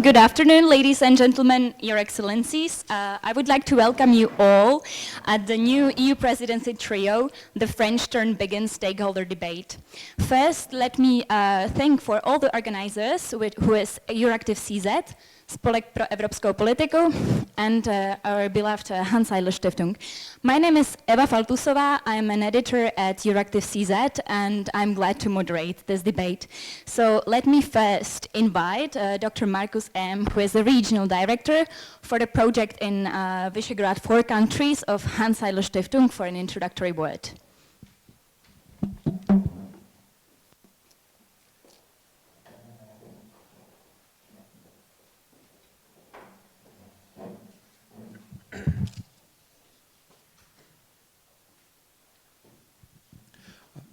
Good afternoon, ladies and gentlemen, Your Excellencies. I would like to welcome you all at the new EU Presidency trio, the French turn begins stakeholder debate. First, let me thank for all the organizers, who is Euractiv CZ, Spolek pro evropskou politiku, and our beloved Hans-Eidl Stiftung. My name is Eva Faltusová. I'm an editor at Euractiv CZ, and I'm glad to moderate this debate. So let me first invite Dr. Markus M., who is the regional director for the project in Visegrad 4 countries of Hans-Eidl Stiftung, for an introductory word.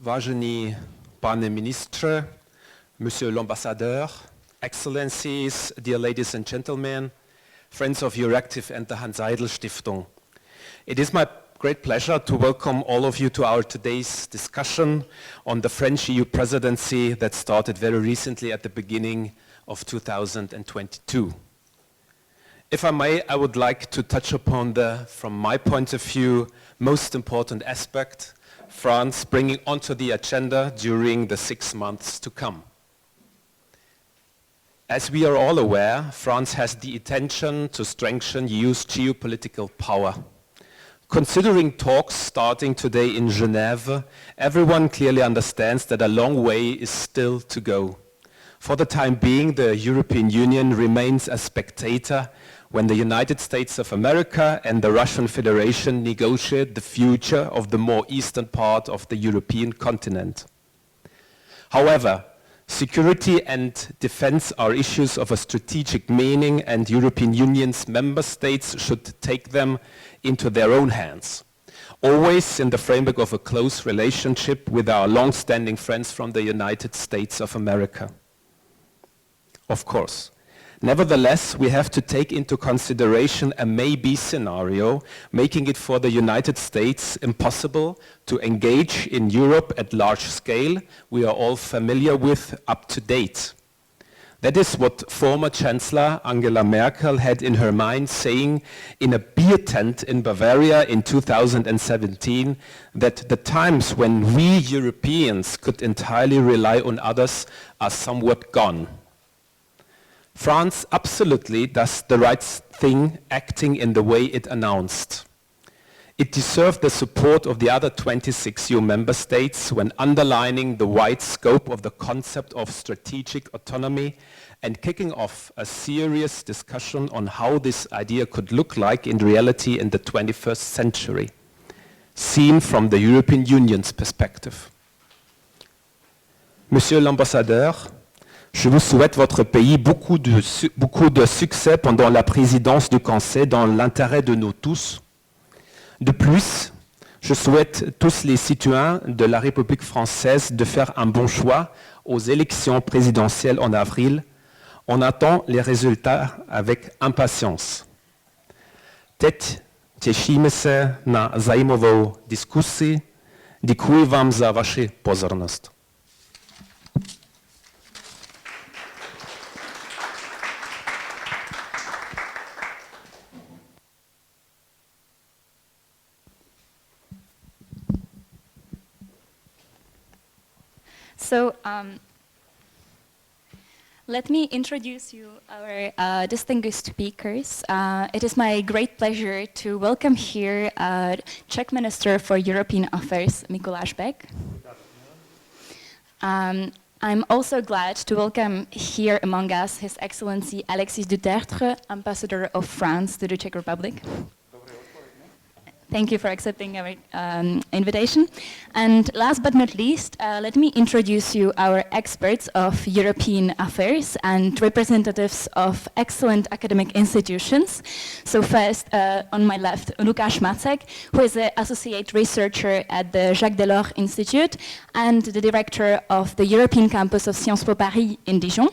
Vážení pane ministře, Monsieur l'Ambassadeur, Excellencies, dear ladies and gentlemen, friends of Euractiv and the Hans-Eidl Stiftung. It is my great pleasure to welcome all of you to our today's discussion on the French EU presidency that started very recently at the beginning of 2022. If I may, I would like to touch upon the, from my point of view, most important aspect France bringing onto the agenda during the 6 months to come. As we are all aware, France has the intention to strengthen EU's geopolitical power. Considering talks starting today in Geneva, everyone clearly understands that a long way is still to go. For the time being, the European Union remains a spectator when the United States of America and the Russian Federation negotiate the future of the more eastern part of the European continent. However, security and defense are issues of a strategic meaning, and European Union's member states should take them into their own hands, always in the framework of a close relationship with our long-standing friends from the United States of America. Of course. Nevertheless, we have to take into consideration a maybe scenario, making it for the United States impossible to engage in Europe at large scale we are all familiar with up to date. That is what former Chancellor Angela Merkel had in her mind, saying in a beer tent in Bavaria in 2017 that the times when we Europeans could entirely rely on others are somewhat gone. France absolutely does the right thing, acting in the way it announced. It deserved the support of the other 26 EU member states when underlining the wide scope of the concept of strategic autonomy and kicking off a serious discussion on how this idea could look like in reality in the 21st century, seen from the European Union's perspective. Monsieur l'Ambassadeur, je vous souhaite votre pays beaucoup de succès pendant la présidence du Conseil dans l'intérêt de nous tous. De plus, je souhaite tous les citoyens de la République française de faire un bon choix aux élections présidentielles en avril. On attend les résultats avec impatience. Teď těšíme se na zajímavou diskusi. Děkuji vám za vaši pozornost. So let me introduce you our distinguished speakers. It is my great pleasure to welcome here Czech Minister for European Affairs, Mikuláš Bek. I'm also glad to welcome here among us His Excellency Alexis Duterte, Ambassador of France to the Czech Republic. Thank you for accepting our invitation. And last but not least, let me introduce you our experts of European affairs and representatives of excellent academic institutions. So first, on my left, Lukáš Macek, who is an associate researcher at the Jacques Delors Institute and the director of the European campus of Sciences Po Paris in Dijon.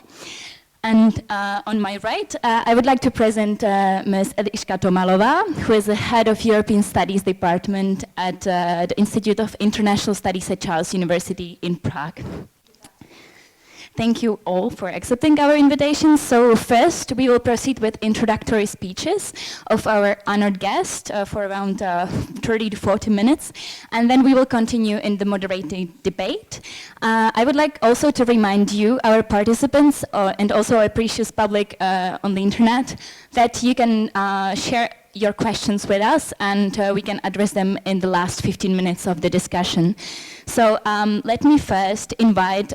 And on my right, I would like to present Ms. Eliška Tomalová, who is the head of European Studies Department at the Institute of International Studies at Charles University in Prague. Thank you all for accepting our invitation. So first, we will proceed with introductory speeches of our honored guest for around 30 to 40 minutes, and then we will continue in the moderated debate. I would like also to remind you, our participants, and also our precious public on the internet, that you can share your questions with us, and we can address them in the last 15 minutes of the discussion. So let me first invite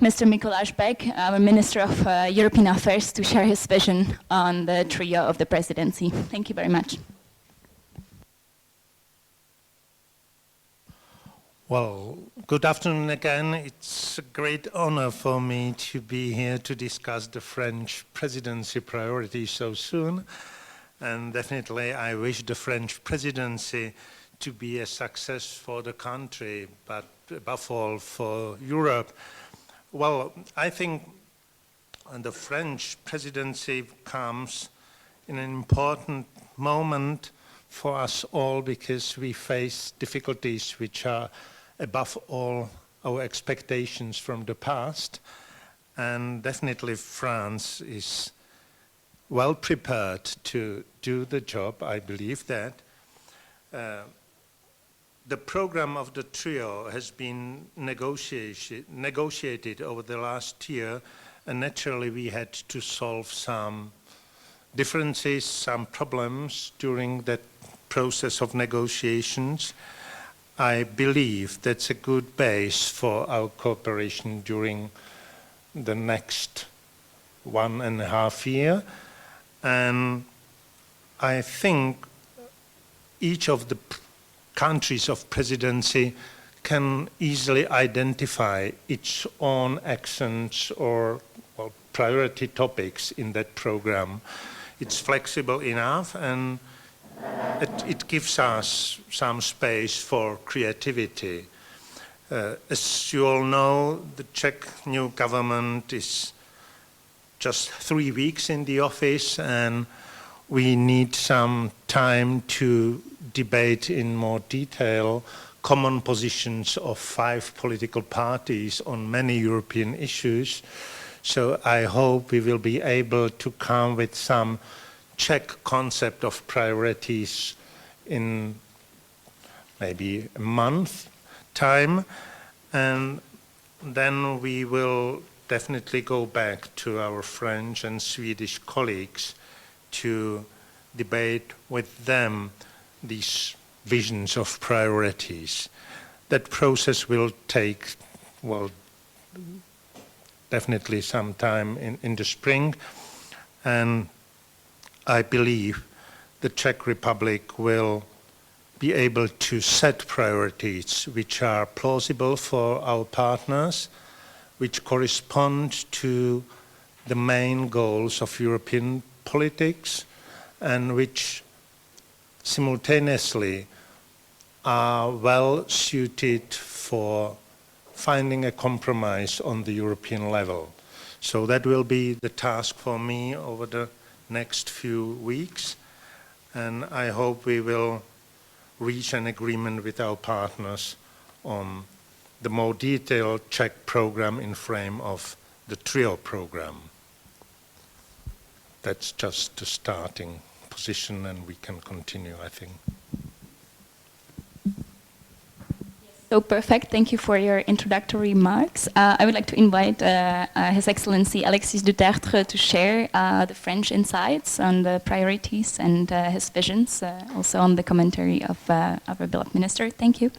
Mr. Mikuláš Bek, our Minister of European Affairs, to share his vision on the trio of the presidency. Thank you very much. Well, good afternoon again. It's a great honor for me to be here to discuss the French presidency priorities so soon. And definitely I wish the French presidency to be a success for the country, but above all for Europe. Well, I think the French presidency comes in an important moment for us all because we face difficulties which are above all our expectations from the past. And definitely France is well prepared to do the job, I believe that. The program of the trio has been negotiated over the last year, and naturally we had to solve some differences, some problems during that process of negotiations. I believe that's a good base for our cooperation during the next 1.5 years. And I think each of the countries of presidency can easily identify its own actions or priority topics in that program. It's flexible enough, and it gives us some space for creativity. As you all know, the Czech new government is just 3 weeks in the office, and we need some time to debate in more detail common positions of 5 political parties on many European issues. So I hope we will be able to come with some Czech concept of priorities in maybe a month time, and then we will definitely go back to our French and Swedish colleagues to debate with them these visions of priorities. That process will take, well, definitely some time in the spring, and I believe the Czech Republic will be able to set priorities which are plausible for our partners, which correspond to the main goals of European politics, and which simultaneously are well suited for finding a compromise on the European level. So that will be the task for me over the next few weeks, and I hope we will reach an agreement with our partners on the more detailed Czech program in frame of the trio program. That's just the starting position, and we can continue, I think. So perfect. Thank you for your introductory remarks. I would like to invite His Excellency Alexis Duterte to share the French insights on the priorities and his visions, also on the commentary of our beloved minister. Thank you.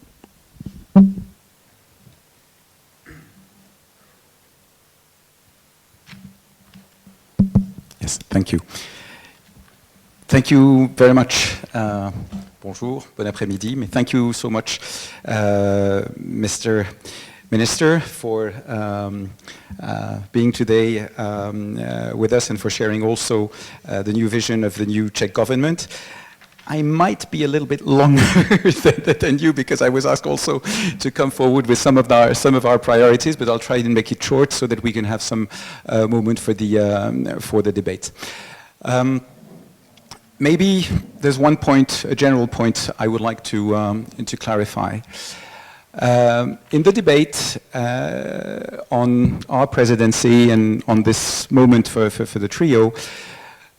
Yes, thank you. Thank you very much. Bonjour, bon après-midi. Thank you so much, Mr. Minister, for being today with us and for sharing also the new vision of the new Czech government. I might be a little bit longer than you because I was asked also to come forward with some of our priorities, but I'll try and make it short so that we can have some moment for the debate. Maybe there's one point, a general point I would like to clarify. In the debate on our presidency and on this moment for the trio,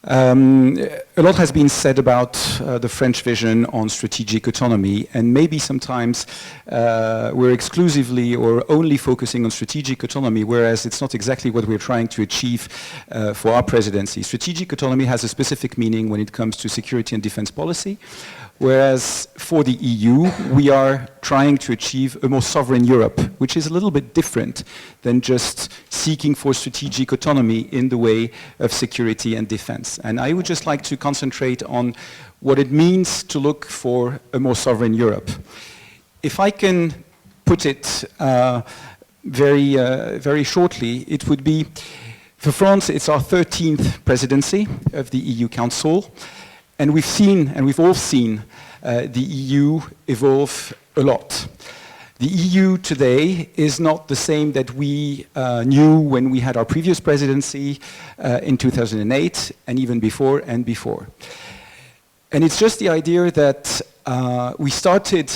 a lot has been said about the French vision on strategic autonomy, and maybe sometimes we're exclusively or only focusing on strategic autonomy, whereas it's not exactly what we're trying to achieve for our presidency. Strategic autonomy has a specific meaning when it comes to security and defense policy, whereas for the EU, we are trying to achieve a more sovereign Europe, which is a little bit different than just seeking for strategic autonomy in the way of security and defense. And I would just like to concentrate on what it means to look for a more sovereign Europe. If I can put it very shortly, it would be, for France, it's our 13th presidency of the EU Council. And we've all seen the EU evolve a lot. The EU today is not the same that we knew when we had our previous presidency in 2008 and even before and before. And it's just the idea that we started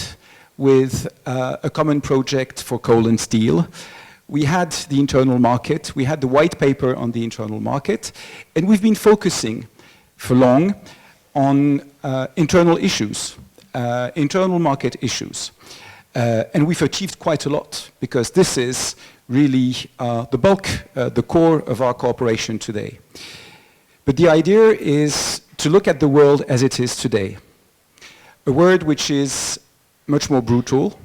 with a common project for coal and steel. We had the internal market, we had the white paper on the internal market, and we've been focusing for long on internal issues, internal market issues. And we've achieved quite a lot, because this is really the bulk, the core of our cooperation today. But the idea is to look at the world as it is today. A world which is much more brutal,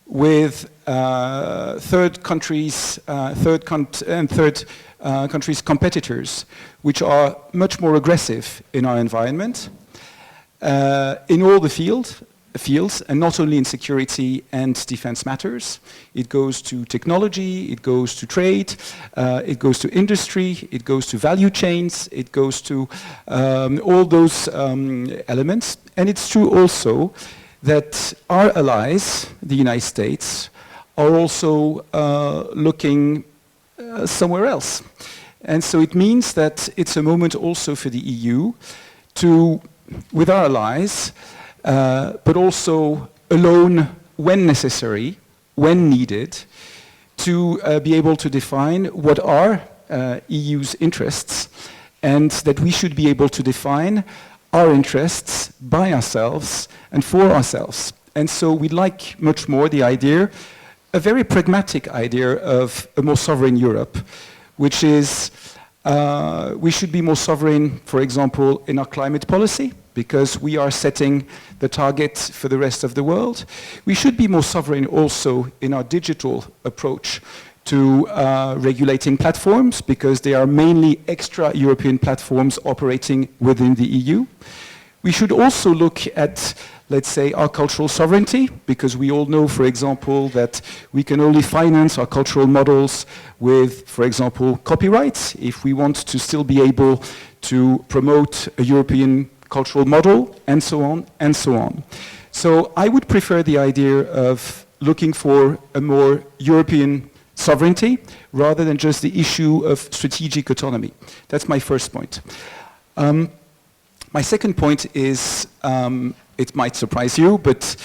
with third countries competitors, which are much more aggressive in our environment, in all the fields, and not only in security and defense matters. It goes to technology, it goes to trade, it goes to industry, it goes to value chains, it goes to all those elements. And it's true also that our allies, the United States, are also looking somewhere else. And so it means that it's a moment also for the EU to, with our allies, but also alone when necessary, when needed, to be able to define what are EU's interests, and that we should be able to define our interests by ourselves and for ourselves. And so we like much more the idea, a very pragmatic idea of a more sovereign Europe, which is we should be more sovereign, for example, in our climate policy, because we are setting the target for the rest of the world. We should be more sovereign also in our digital approach to regulating platforms, because they are mainly extra-European platforms operating within the EU. We should also look at, let's say, our cultural sovereignty, because we all know, for example, that we can only finance our cultural models with, for example, copyrights, if we want to still be able to promote a European cultural model, and so on, and so on. So I would prefer the idea of looking for a more European sovereignty, rather than just the issue of strategic autonomy. That's my first point. My second point is, it might surprise you, but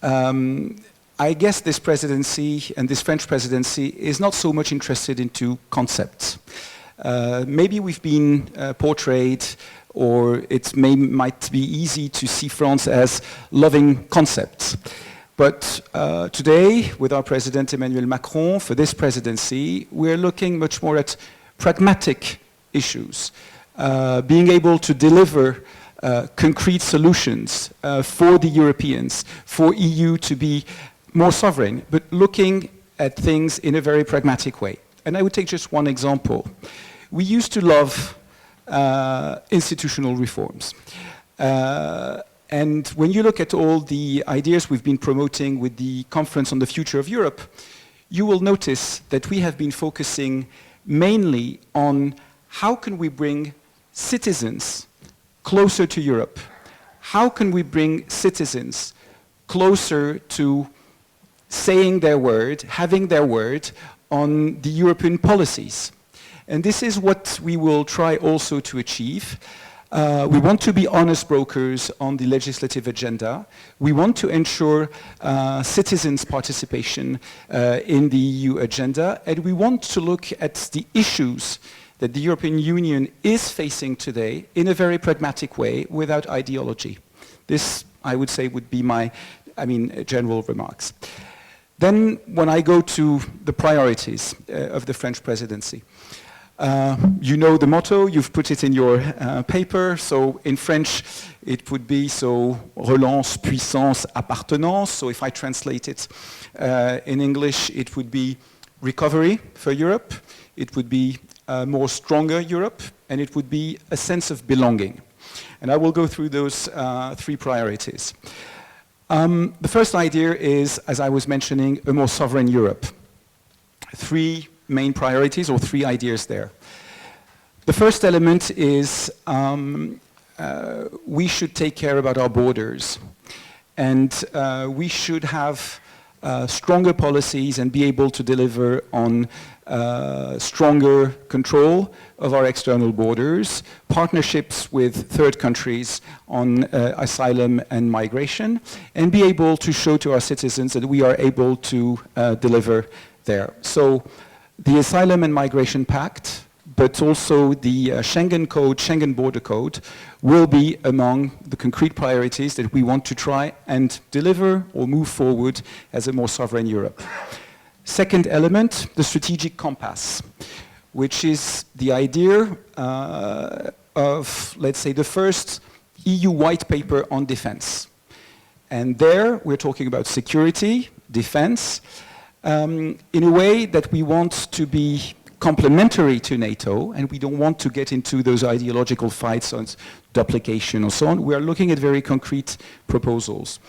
I guess this presidency and this French presidency is not so much interested into concepts. Maybe we've been portrayed, or it might be easy to see France as loving concepts. But today, with our President Emmanuel Macron, for this presidency, we're looking much more at pragmatic issues, being able to deliver concrete solutions for the Europeans, for EU to be more sovereign, but looking at things in a very pragmatic way. And I would take just one example. We used to love institutional reforms. And when you look at all the ideas we've been promoting with the Conference on the Future of Europe, you will notice that we have been focusing mainly on how can we bring citizens closer to Europe? How can we bring citizens closer to saying their word, having their word on the European policies? And this is what we will try also to achieve. We want to be honest brokers on the legislative agenda. We want to ensure citizens' participation in the EU agenda, and we want to look at the issues that the European Union is facing today in a very pragmatic way without ideology. This, I would say, would be my, general remarks. Then, when I go to the priorities of the French presidency, you know the motto, you've put it in your paper, so in French it would be relance, puissance, appartenance. So if I translate it in English, it would be recovery for Europe, it would be more stronger Europe, and it would be a sense of belonging. And I will go through those three priorities. The first idea is, as I was mentioning, a more sovereign Europe. Three main priorities or three ideas there. The first element is we should take care about our borders, and we should have stronger policies and be able to deliver on stronger control of our external borders, partnerships with third countries on asylum and migration, and be able to show to our citizens that we are able to deliver there. So the Asylum and Migration Pact, but also the Schengen Code, Schengen Border Code, will be among the concrete priorities that we want to try and deliver or move forward as a more sovereign Europe. Second element, the strategic compass, which is the idea of, let's say, the first EU white paper on defense. And there we're talking about security, defense, in a way that we want to be complementary to NATO, and we don't want to get into those ideological fights on duplication or so on. We are looking at very concrete proposals.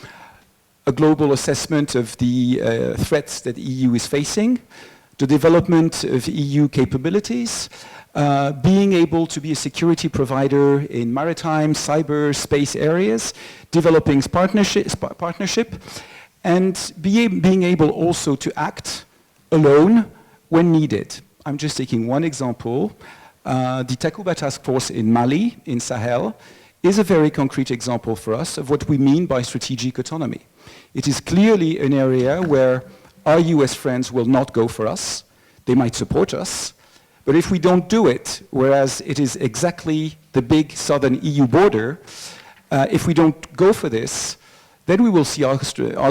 A global assessment of the threats that the EU is facing, the development of EU capabilities, being able to be a security provider in maritime, cyber, space areas, developing partnership, and being able also to act alone when needed. I'm just taking one example. The Takuba Task Force in Mali, in Sahel, is a very concrete example for us of what we mean by strategic autonomy. It is clearly an area where our US friends will not go for us. They might support us, but if we don't do it, whereas it is exactly the big southern EU border, if we don't go for this, then we will see our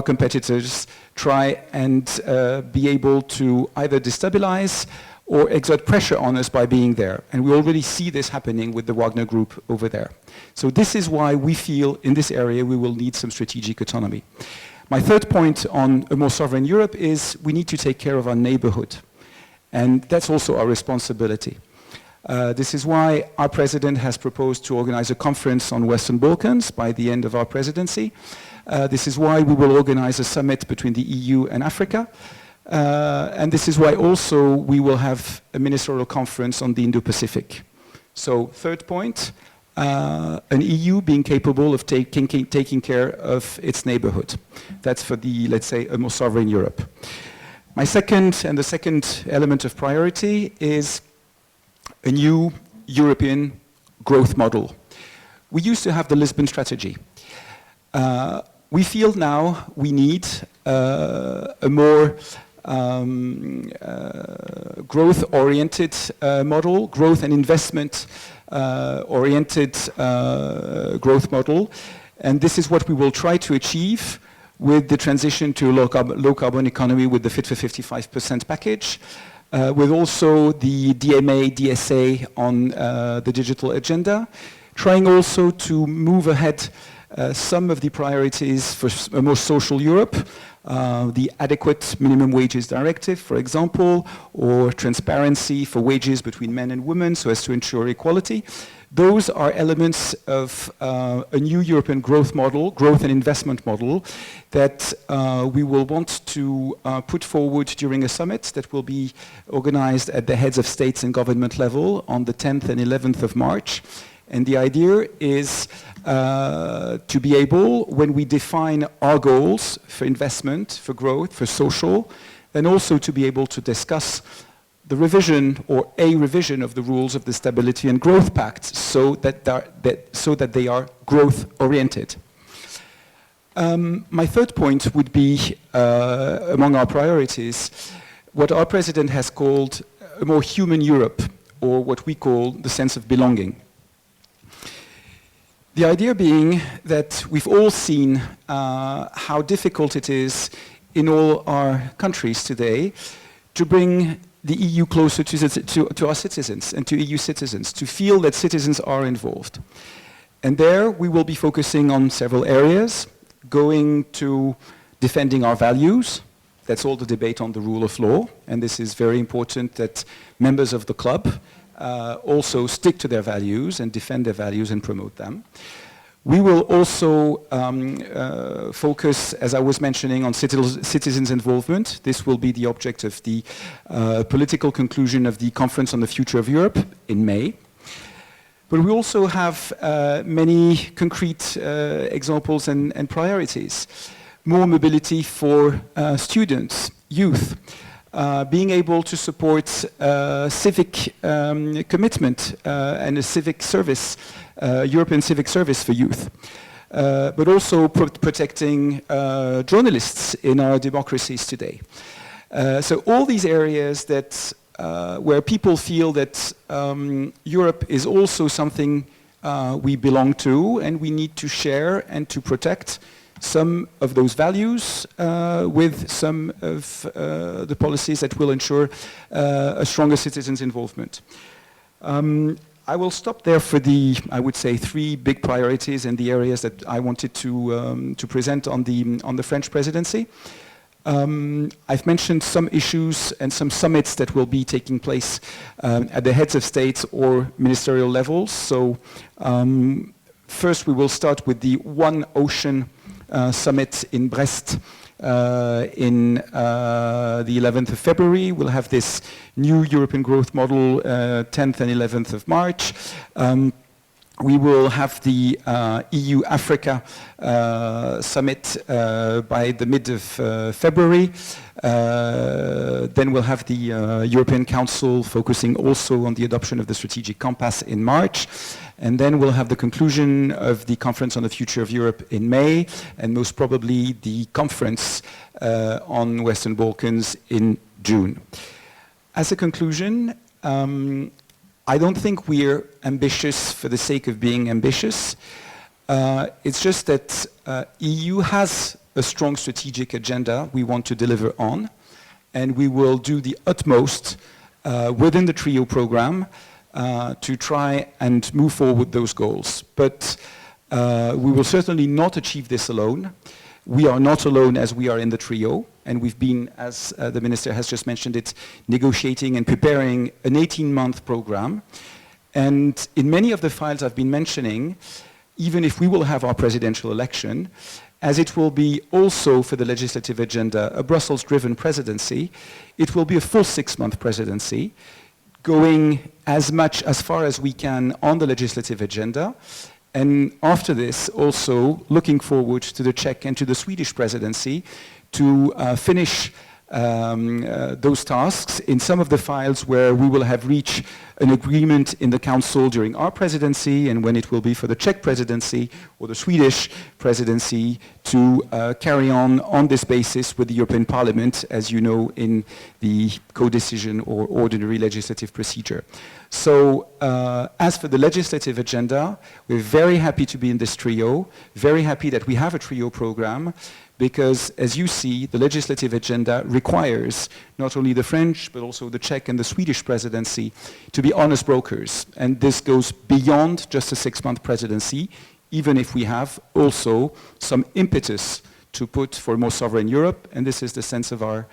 competitors try and be able to either destabilize or exert pressure on us by being there. And we already see this happening with the Wagner Group over there. So this is why we feel in this area we will need some strategic autonomy. My third point on a more sovereign Europe is we need to take care of our neighborhood. And that's also our responsibility. This is why our president has proposed to organize a conference on Western Balkans by the end of our presidency. This is why we will organize a summit between the EU and Africa. And this is why also we will have a ministerial conference on the Indo-Pacific. So third point, an EU being capable of taking care of its neighborhood. That's for the, let's say, a more sovereign Europe. My second element of priority is a new European growth model. We used to have the Lisbon strategy. We feel now we need a more growth-oriented model, growth and investment-oriented growth model. And this is what we will try to achieve with the transition to a low-carbon economy with the Fit for 55% package, with also the DMA, DSA on the digital agenda, trying also to move ahead some of the priorities for a more social Europe, the adequate minimum wages directive, for example, or transparency for wages between men and women so as to ensure equality. Those are elements of a new European growth model, growth and investment model, that we will want to put forward during a summit that will be organized at the heads of states and government level on the 10th and 11th of March. And the idea is to be able, when we define our goals for investment, for growth, for social, then also to be able to discuss the revision or a revision of the rules of the Stability and Growth Pact so that they are growth-oriented. My third point would be, among our priorities, what our president has called a more human Europe, or what we call the sense of belonging. The idea being that we've all seen how difficult it is in all our countries today to bring the EU closer to our citizens and to EU citizens, to feel that citizens are involved. And there we will be focusing on several areas, going to defending our values. That's all the debate on the rule of law, and this is very important that members of the club also stick to their values and defend their values and promote them. We will also focus, as I was mentioning, on citizens' involvement. This will be the object of the political conclusion of the Conference on the Future of Europe in May. But we also have many concrete examples and priorities. More mobility for students, youth, being able to support civic commitment and a civic service, European civic service for youth, but also protecting journalists in our democracies today. So all these areas that where people feel that Europe is also something we belong to and we need to share and to protect some of those values with some of the policies that will ensure a stronger citizens' involvement. I will stop there for the, I would say, three big priorities and the areas that I wanted to present on the French presidency. I've mentioned some issues and some summits that will be taking place at the heads of states or ministerial levels. So first we will start with the One Ocean Summit in Brest in the 11th of February. We'll have this new European growth model 10th and 11th of March. We will have the EU-Africa summit by the mid of February. Then we'll have the European Council focusing also on the adoption of the strategic compass in March. And then we'll have the conclusion of the Conference on the Future of Europe in May, and most probably the conference on Western Balkans in June. As a conclusion, I don't think we're ambitious for the sake of being ambitious. It's just that EU has a strong strategic agenda we want to deliver on, and we will do the utmost within the TRIO program to try and move forward those goals. But we will certainly not achieve this alone. We are not alone as we are in the TRIO, and we've been, as the Minister has just mentioned it, negotiating and preparing an 18-month program. And in many of the files I've been mentioning, even if we will have our presidential election, as it will be also for the legislative agenda a Brussels-driven presidency, it will be a full 6-month presidency, going as far as we can on the legislative agenda. And after this, also looking forward to the Czech and to the Swedish presidency to finish those tasks in some of the files where we will have reached an agreement in the Council during our presidency, and when it will be for the Czech presidency or the Swedish presidency to carry on this basis with the European Parliament, as you know, in the co-decision or ordinary legislative procedure. So as for the legislative agenda, we're very happy to be in this trio, very happy that we have a trio program, because as you see, the legislative agenda requires not only the French, but also the Czech and the Swedish presidency to be honest brokers. And this goes beyond just a 6-month presidency, even if we have also some impetus to put for a more sovereign Europe, and this is the sense of our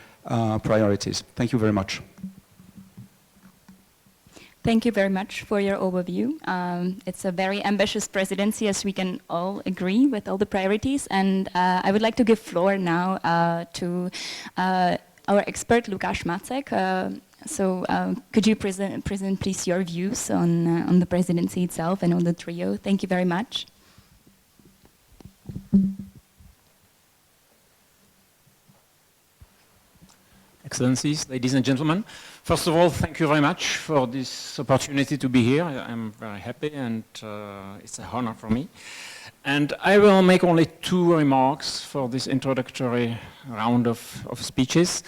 priorities. Thank you very much. Thank you very much for your overview. It's a very ambitious presidency, as we can all agree with all the priorities. And I would like to give floor now to our expert, Lukáš Macek. Could you present please your views on the presidency itself and on the trio? Thank you very much. Excellencies, ladies and gentlemen, First of all, thank you very much for this opportunity to be here. I'm very happy and it's an honor for me. And I will make only 2 remarks for this introductory round of speeches.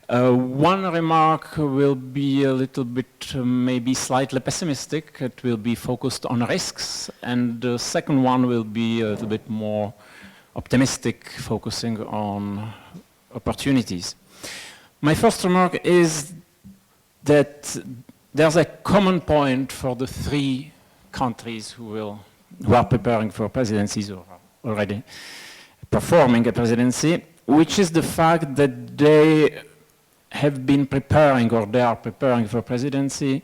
One remark will be a little bit, maybe slightly pessimistic. It will be focused on risks. And the second one will be a little bit more optimistic, focusing on opportunities. My first remark is that there's a common point for the 3 countries who are preparing for presidencies or are already performing a presidency, which is the fact that they have been preparing or they are preparing for presidency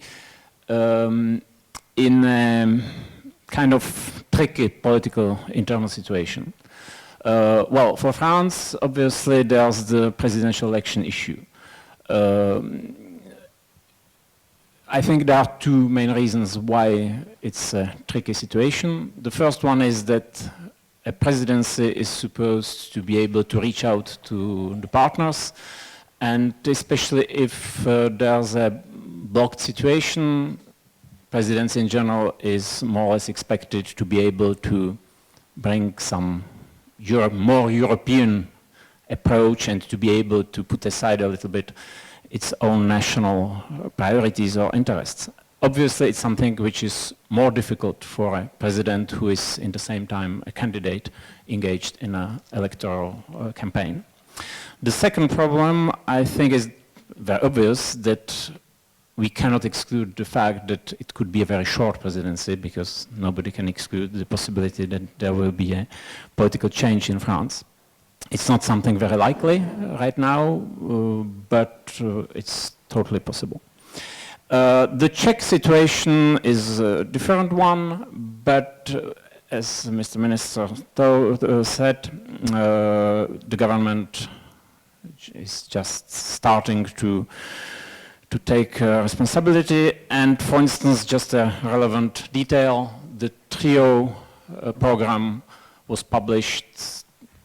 in a kind of tricky political internal situation. Well, for France, obviously, there's the presidential election issue. I think there are 2 main reasons why it's a tricky situation. The first one is that a presidency is supposed to be able to reach out to the partners, and especially if there's a blocked situation, presidency in general is more or less expected to be able to bring some more European approach and to be able to put aside a little bit its own national priorities or interests. Obviously, it's something which is more difficult for a president who is, in the same time, a candidate engaged in an electoral campaign. The second problem, I think, is very obvious, that we cannot exclude the fact that it could be a very short presidency, because nobody can exclude the possibility that there will be a political change in France. It's not something very likely right now, but it's totally possible. The Czech situation is a different one, but as Mr. Minister said, the government is just starting to take responsibility. And for instance, just a relevant detail, the TRIO program was published,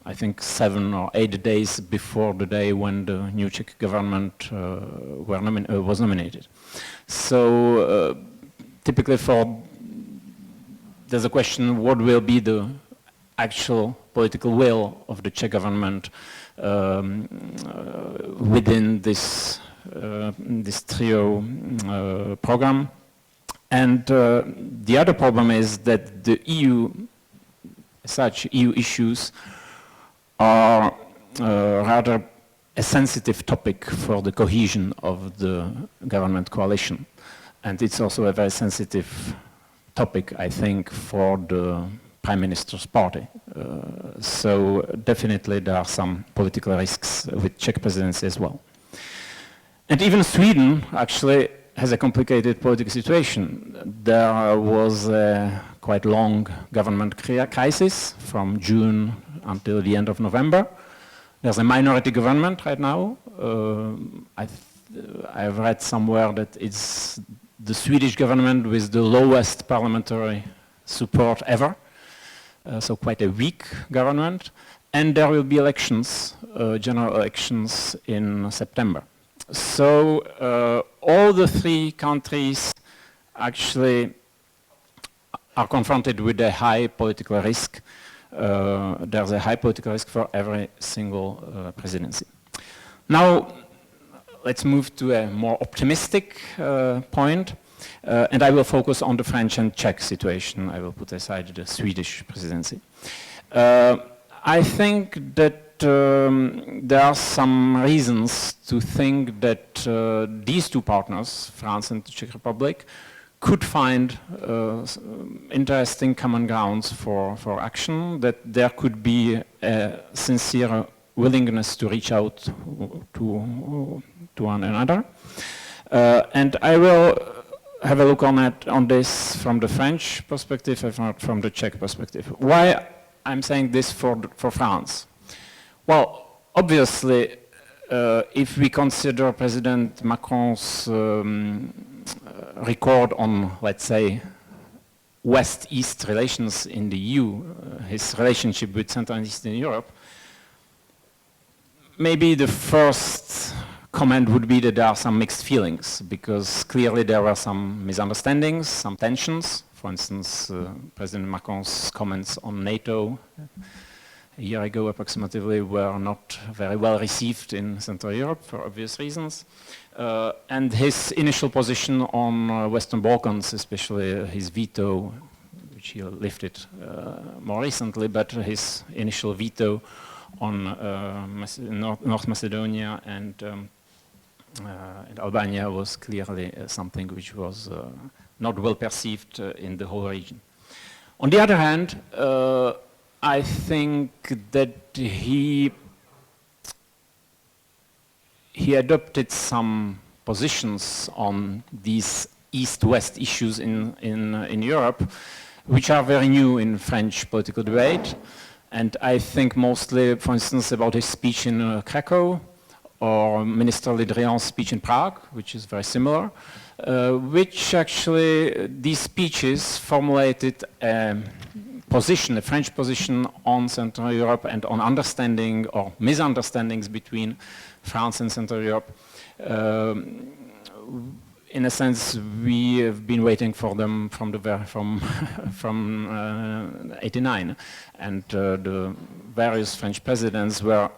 I think 7 or 8 days before the day when the new Czech government was nominated. So typically there's a question, what will be the actual political will of the Czech government within this TRIO program. And the other problem is that the EU, such EU issues, are rather a sensitive topic for the cohesion of the government coalition. And it's also a very sensitive topic, I think, for the Prime Minister's party. So definitely there are some political risks with Czech presidency as well. And even Sweden actually has a complicated political situation. There was a quite long government crisis from June until the end of November. There's a minority government right now. I've read somewhere that it's the Swedish government with the lowest parliamentary support ever. So quite a weak government. And there will be elections, general elections in September. So all the 3 countries actually are confronted with a high political risk. There's a high political risk for every single presidency. Now, let's move to a more optimistic point. And I will focus on the French and Czech situation. I will put aside the Swedish presidency. I think that there are some reasons to think that these 2 partners, France and the Czech Republic, could find interesting common grounds for action, that there could be a sincere willingness to reach out to one another. And I will have a look on this from the French perspective, if not from the Czech perspective. Why I'm saying this for France? Well, obviously, if we consider President Macron's record on, let's say, West-East relations in the EU, his relationship with Central and Eastern Europe, maybe the first comment would be that there are some mixed feelings, because clearly there were some misunderstandings, some tensions. For instance, President Macron's comments on NATO a year ago approximately were not very well received in Central Europe for obvious reasons. And his initial position on Western Balkans, especially his veto, which he lifted more recently, but his initial veto on North Macedonia and Albania was clearly something which was not well perceived in the whole region. On the other hand, I think that he adopted some positions on these East-West issues in Europe, which are very new in French political debate. And I think mostly, for instance, about his speech in Krakow, or Minister Le Drian's speech in Prague, which is very similar, which actually, these speeches formulated a position, a French position on Central Europe and on understanding or misunderstandings between France and Central Europe. In a sense, we have been waiting for them from '89, and the various French presidents were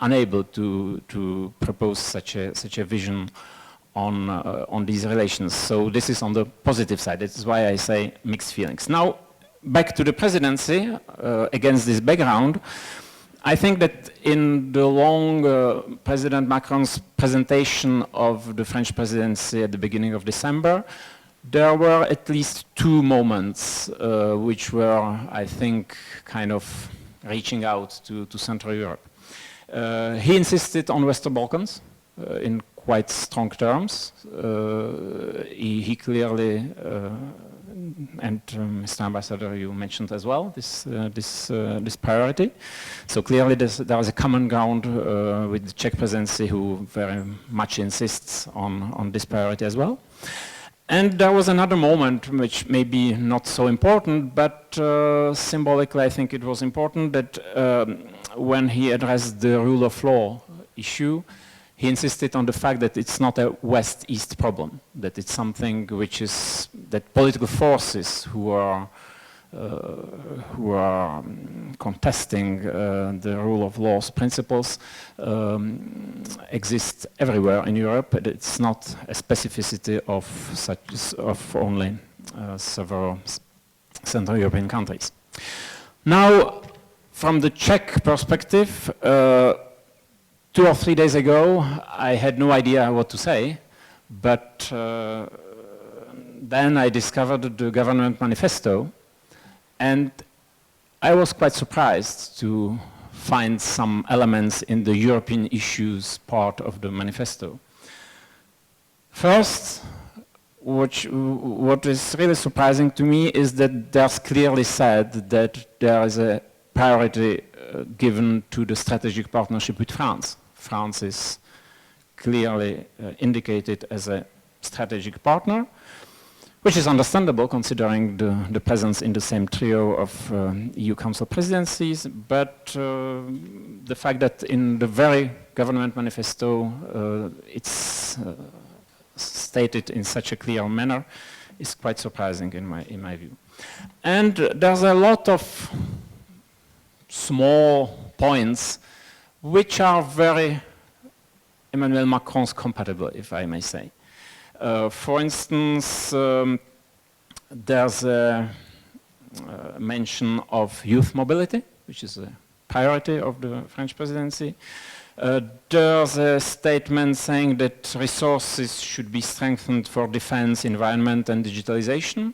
unable to propose such a vision on these relations. So this is on the positive side. This is why I say mixed feelings. Now, back to the presidency, against this background, I think that in the long President Macron's presentation of the French presidency at the beginning of December, there were at least two moments which were, I think, kind of reaching out to Central Europe. He insisted on Western Balkans in quite strong terms. He clearly, and Mr. Ambassador, you mentioned as well this priority. So clearly there is a common ground with the Czech presidency, who very much insists on this priority as well. And there was another moment, which may be not so important, but symbolically I think it was important, that when he addressed the rule of law issue, he insisted on the fact that it's not a West-East problem, that it's something which is, that political forces who are contesting the rule of law's principles exist everywhere in Europe. But it's not a specificity of only several Central European countries. Now, from the Czech perspective, 2 or 3 days ago, I had no idea what to say, but then I discovered the government manifesto, and I was quite surprised to find some elements in the European issues part of the manifesto. First, what is really surprising to me is that there's clearly said that there is a priority given to the strategic partnership with France. France is clearly indicated as a strategic partner, which is understandable considering the presence in the same trio of EU Council presidencies, but the fact that in the very government manifesto it's stated in such a clear manner is quite surprising in my view. And there's a lot of small points which are very Emmanuel Macron's compatible, if I may say. For instance, there's a mention of youth mobility, which is a priority of the French presidency. There's a statement saying that resources should be strengthened for defense, environment, and digitalization,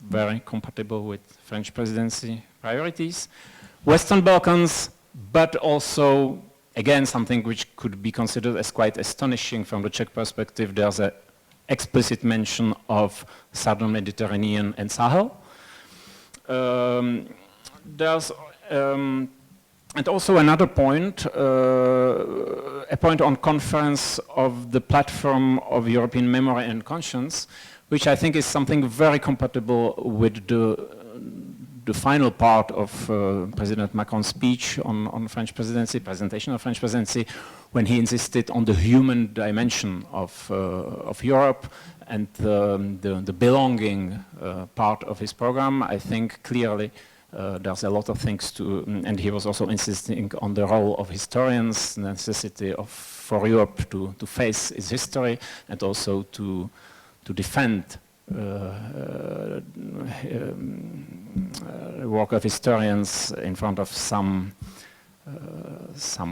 very compatible with French presidency priorities. Western Balkans, but also, again, something which could be considered as quite astonishing from the Czech perspective, there's an explicit mention of Southern Mediterranean and Sahel. There's and also another point, a point on conference of the platform of European memory and conscience, which I think is something very compatible with the the final part of President Macron's speech on French presidency, presentation of French presidency, when he insisted on the human dimension of Europe and the belonging part of his program. I think clearly there's a lot of things to, and he was also insisting on the role of historians, the necessity for Europe to face its history and also to defend the work of historians in front of some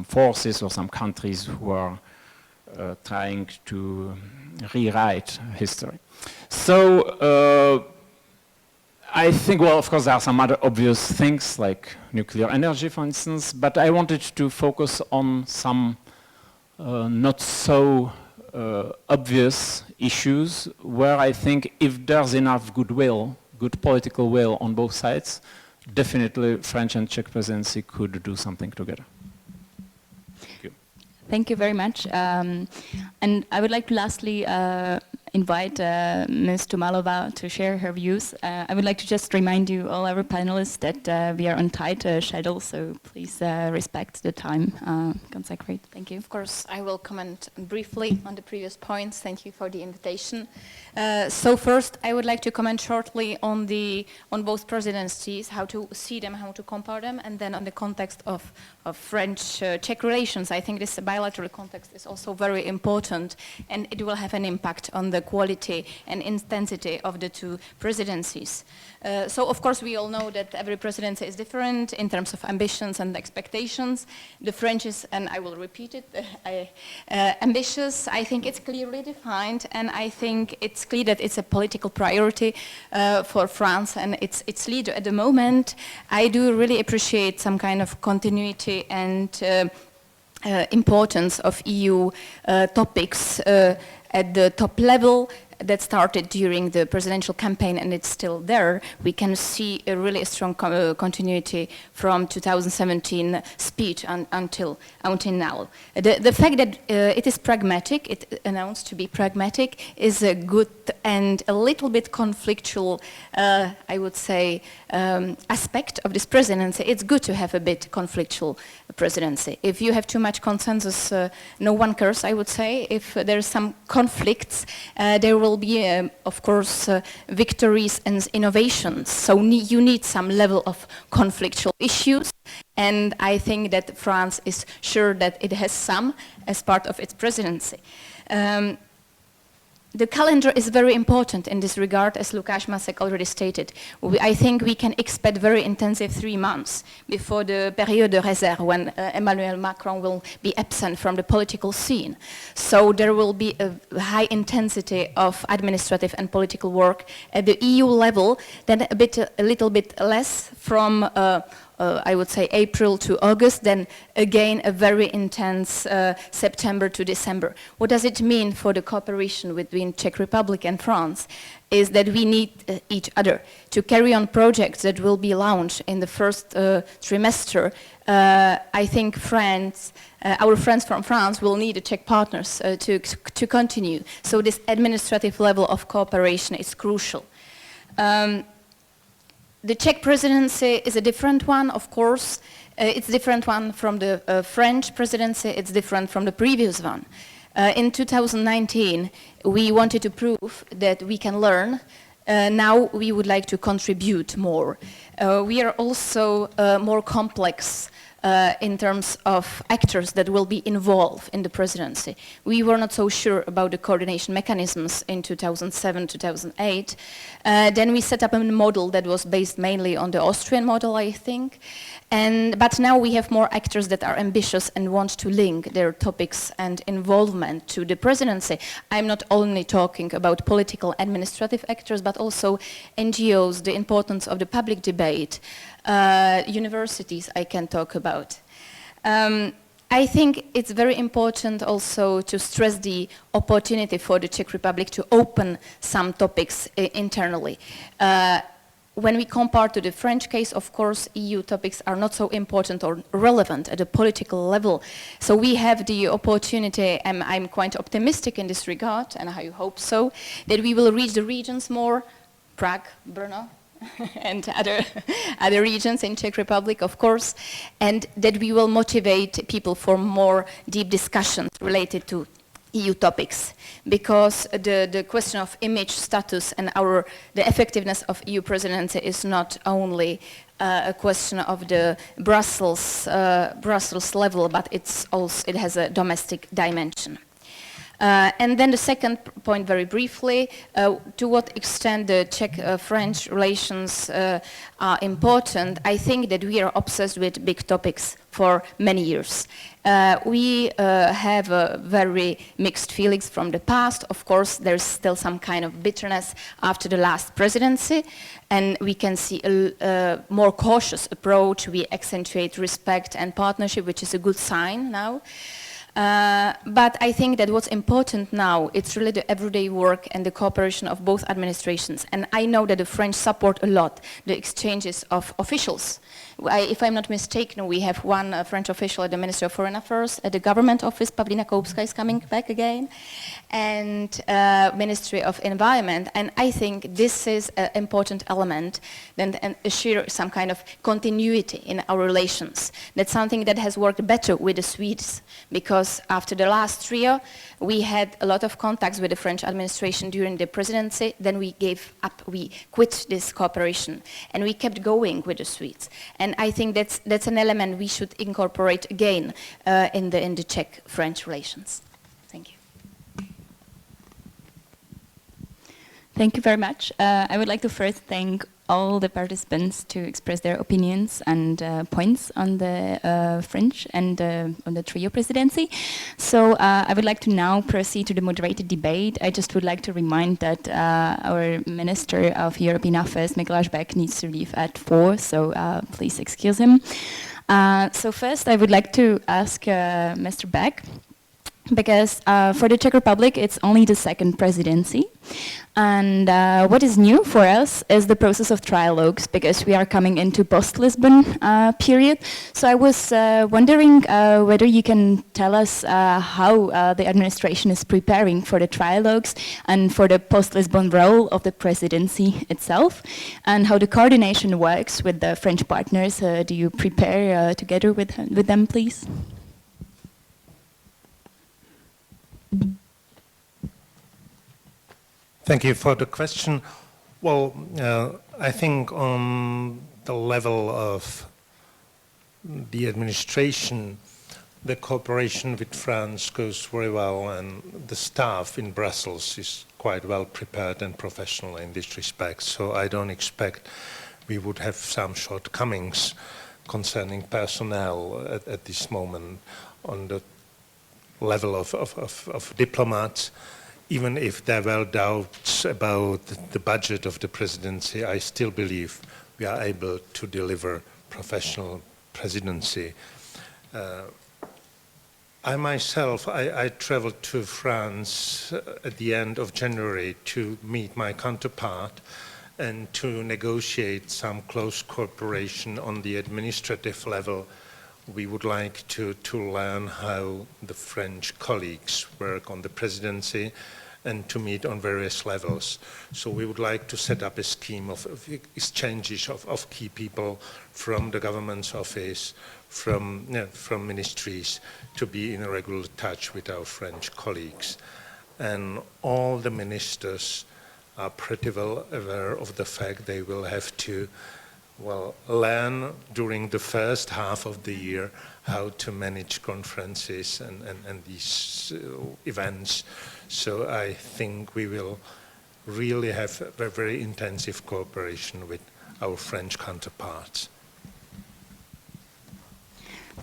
forces or some countries who are trying to rewrite history. So I think, well, of course, there are some other obvious things like nuclear energy, for instance, but I wanted to focus on some not so obvious issues where I think if there's enough goodwill, good political will on both sides, definitely French and Czech presidency could do something together. Thank you. Thank you very much. And I would like to lastly invite Ms. Tumalova to share her views. I would like to just remind you, all our panelists, that we are on tight schedule, so please respect the time consecrated. Thank you. Of course, I will comment briefly on the previous points. Thank you for the invitation. So first, I would like to comment shortly on both presidencies, how to see them, how to compare them, and then on the context of French-Czech relations. I think this bilateral context is also very important, and it will have an impact on the quality and intensity of the two presidencies. So of course we all know that every presidency is different in terms of ambitions and expectations. The French is, and I will repeat it, ambitious. I think it's clearly defined, and I think it's clear that it's a political priority for France and its leader at the moment. I do really appreciate some kind of continuity and importance of EU topics at the top level that started during the presidential campaign, and it's still there. We can see a really strong continuity from 2017 speech until now. The fact that it is pragmatic, it announced to be pragmatic, is a good and a little bit conflictual, I would say, aspect of this presidency. It's good to have a bit conflictual presidency. If you have too much consensus, no one cares, I would say. If there's some conflicts, there will be, of course, victories and innovations. So you need some level of conflictual issues, and I think that France is sure that it has some as part of its presidency. The calendar is very important in this regard, as Lukáš Masek already stated. I think we can expect very intensive 3 months before the période de réserve, when Emmanuel Macron will be absent from the political scene. So there will be a high intensity of administrative and political work at the EU level, then a little bit less from I would say April to August, then again a very intense September to December. What does it mean for the cooperation between Czech Republic and France? Is that we need each other to carry on projects that will be launched in the first trimester. I think our friends from France will need the Czech partners to continue. So this administrative level of cooperation is crucial. The Czech presidency is a different one, of course. It's a different one from the French presidency. It's different from the previous one. In 2019, we wanted to prove that we can learn. Now we would like to contribute more. We are also more complex in terms of actors that will be involved in the presidency. We were not so sure about the coordination mechanisms in 2007, 2008. Then we set up a model that was based mainly on the Austrian model, I think. But now we have more actors that are ambitious and want to link their topics and involvement to the presidency. I'm not only talking about political administrative actors, but also NGOs, the importance of the public debate, universities I can talk about. I think it's very important also to stress the opportunity for the Czech Republic to open some topics internally. When we compare to the French case, of course, EU topics are not so important or relevant at a political level. So we have the opportunity, and I'm quite optimistic in this regard, and I hope so, that we will reach the regions more, Prague, Brno, and other regions in Czech Republic, of course, and that we will motivate people for more deep discussions related to EU topics, because the question of image, status, and the effectiveness of EU presidency is not only a question of the Brussels level, but it has a domestic dimension. And then the second point, very briefly, to what extent the Czech-French relations are important. I think that we are obsessed with big topics for many years. We have very mixed feelings from the past. Of course, there's still some kind of bitterness after the last presidency, and we can see a more cautious approach. We accentuate respect and partnership, which is a good sign now. But I think that what's important now, it's really the everyday work and the cooperation of both administrations. And I know that the French support a lot the exchanges of officials. If I'm not mistaken, we have one French official at the Ministry of Foreign Affairs, at the government office. Pavlina Koupska is coming back again, and Ministry of Environment. And I think this is an important element and assure some kind of continuity in our relations. That's something that has worked better with the Swedes, because after the last trio, we had a lot of contacts with the French administration during the presidency. Then we gave up, we quit this cooperation, and we kept going with the Swedes. And I think that's an element we should incorporate again in the Czech-French relations. Thank you. Thank you very much. I would like to first thank all the participants to express their opinions and points on the French and on the trio presidency. So I would like to now proceed to the moderated debate. I just would like to remind that our Minister of European Affairs, Mikuláš Bek, needs to leave at 4, so please excuse him. So first I would like to ask Mr. Bek, because for the Czech Republic it's only the second presidency. And what is new for us is the process of trialogues, because we are coming into post-Lisbon period. So I was wondering whether you can tell us how the administration is preparing for the trialogues and for the post-Lisbon role of the presidency itself, and how the coordination works with the French partners. Do you prepare together with them, please? Thank you for the question. Well, I think on the level of the administration, the cooperation with France goes very well, and the staff in Brussels is quite well prepared and professional in this respect. So I don't expect we would have some shortcomings concerning personnel at this moment on the level of diplomats. Even if there were doubts about the budget of the presidency, I still believe we are able to deliver professional presidency. I myself, I traveled to France at the end of January to meet my counterpart and to negotiate some close cooperation on the administrative level. We would like to learn how the French colleagues work on the presidency and to meet on various levels. So we would like to set up a scheme of exchanges of key people from the government's office, from ministries, to be in regular touch with our French colleagues. And all the ministers are pretty well aware of the fact they will have to learn during the first half of the year how to manage conferences and these events. So I think we will really have a very intensive cooperation with our French counterparts.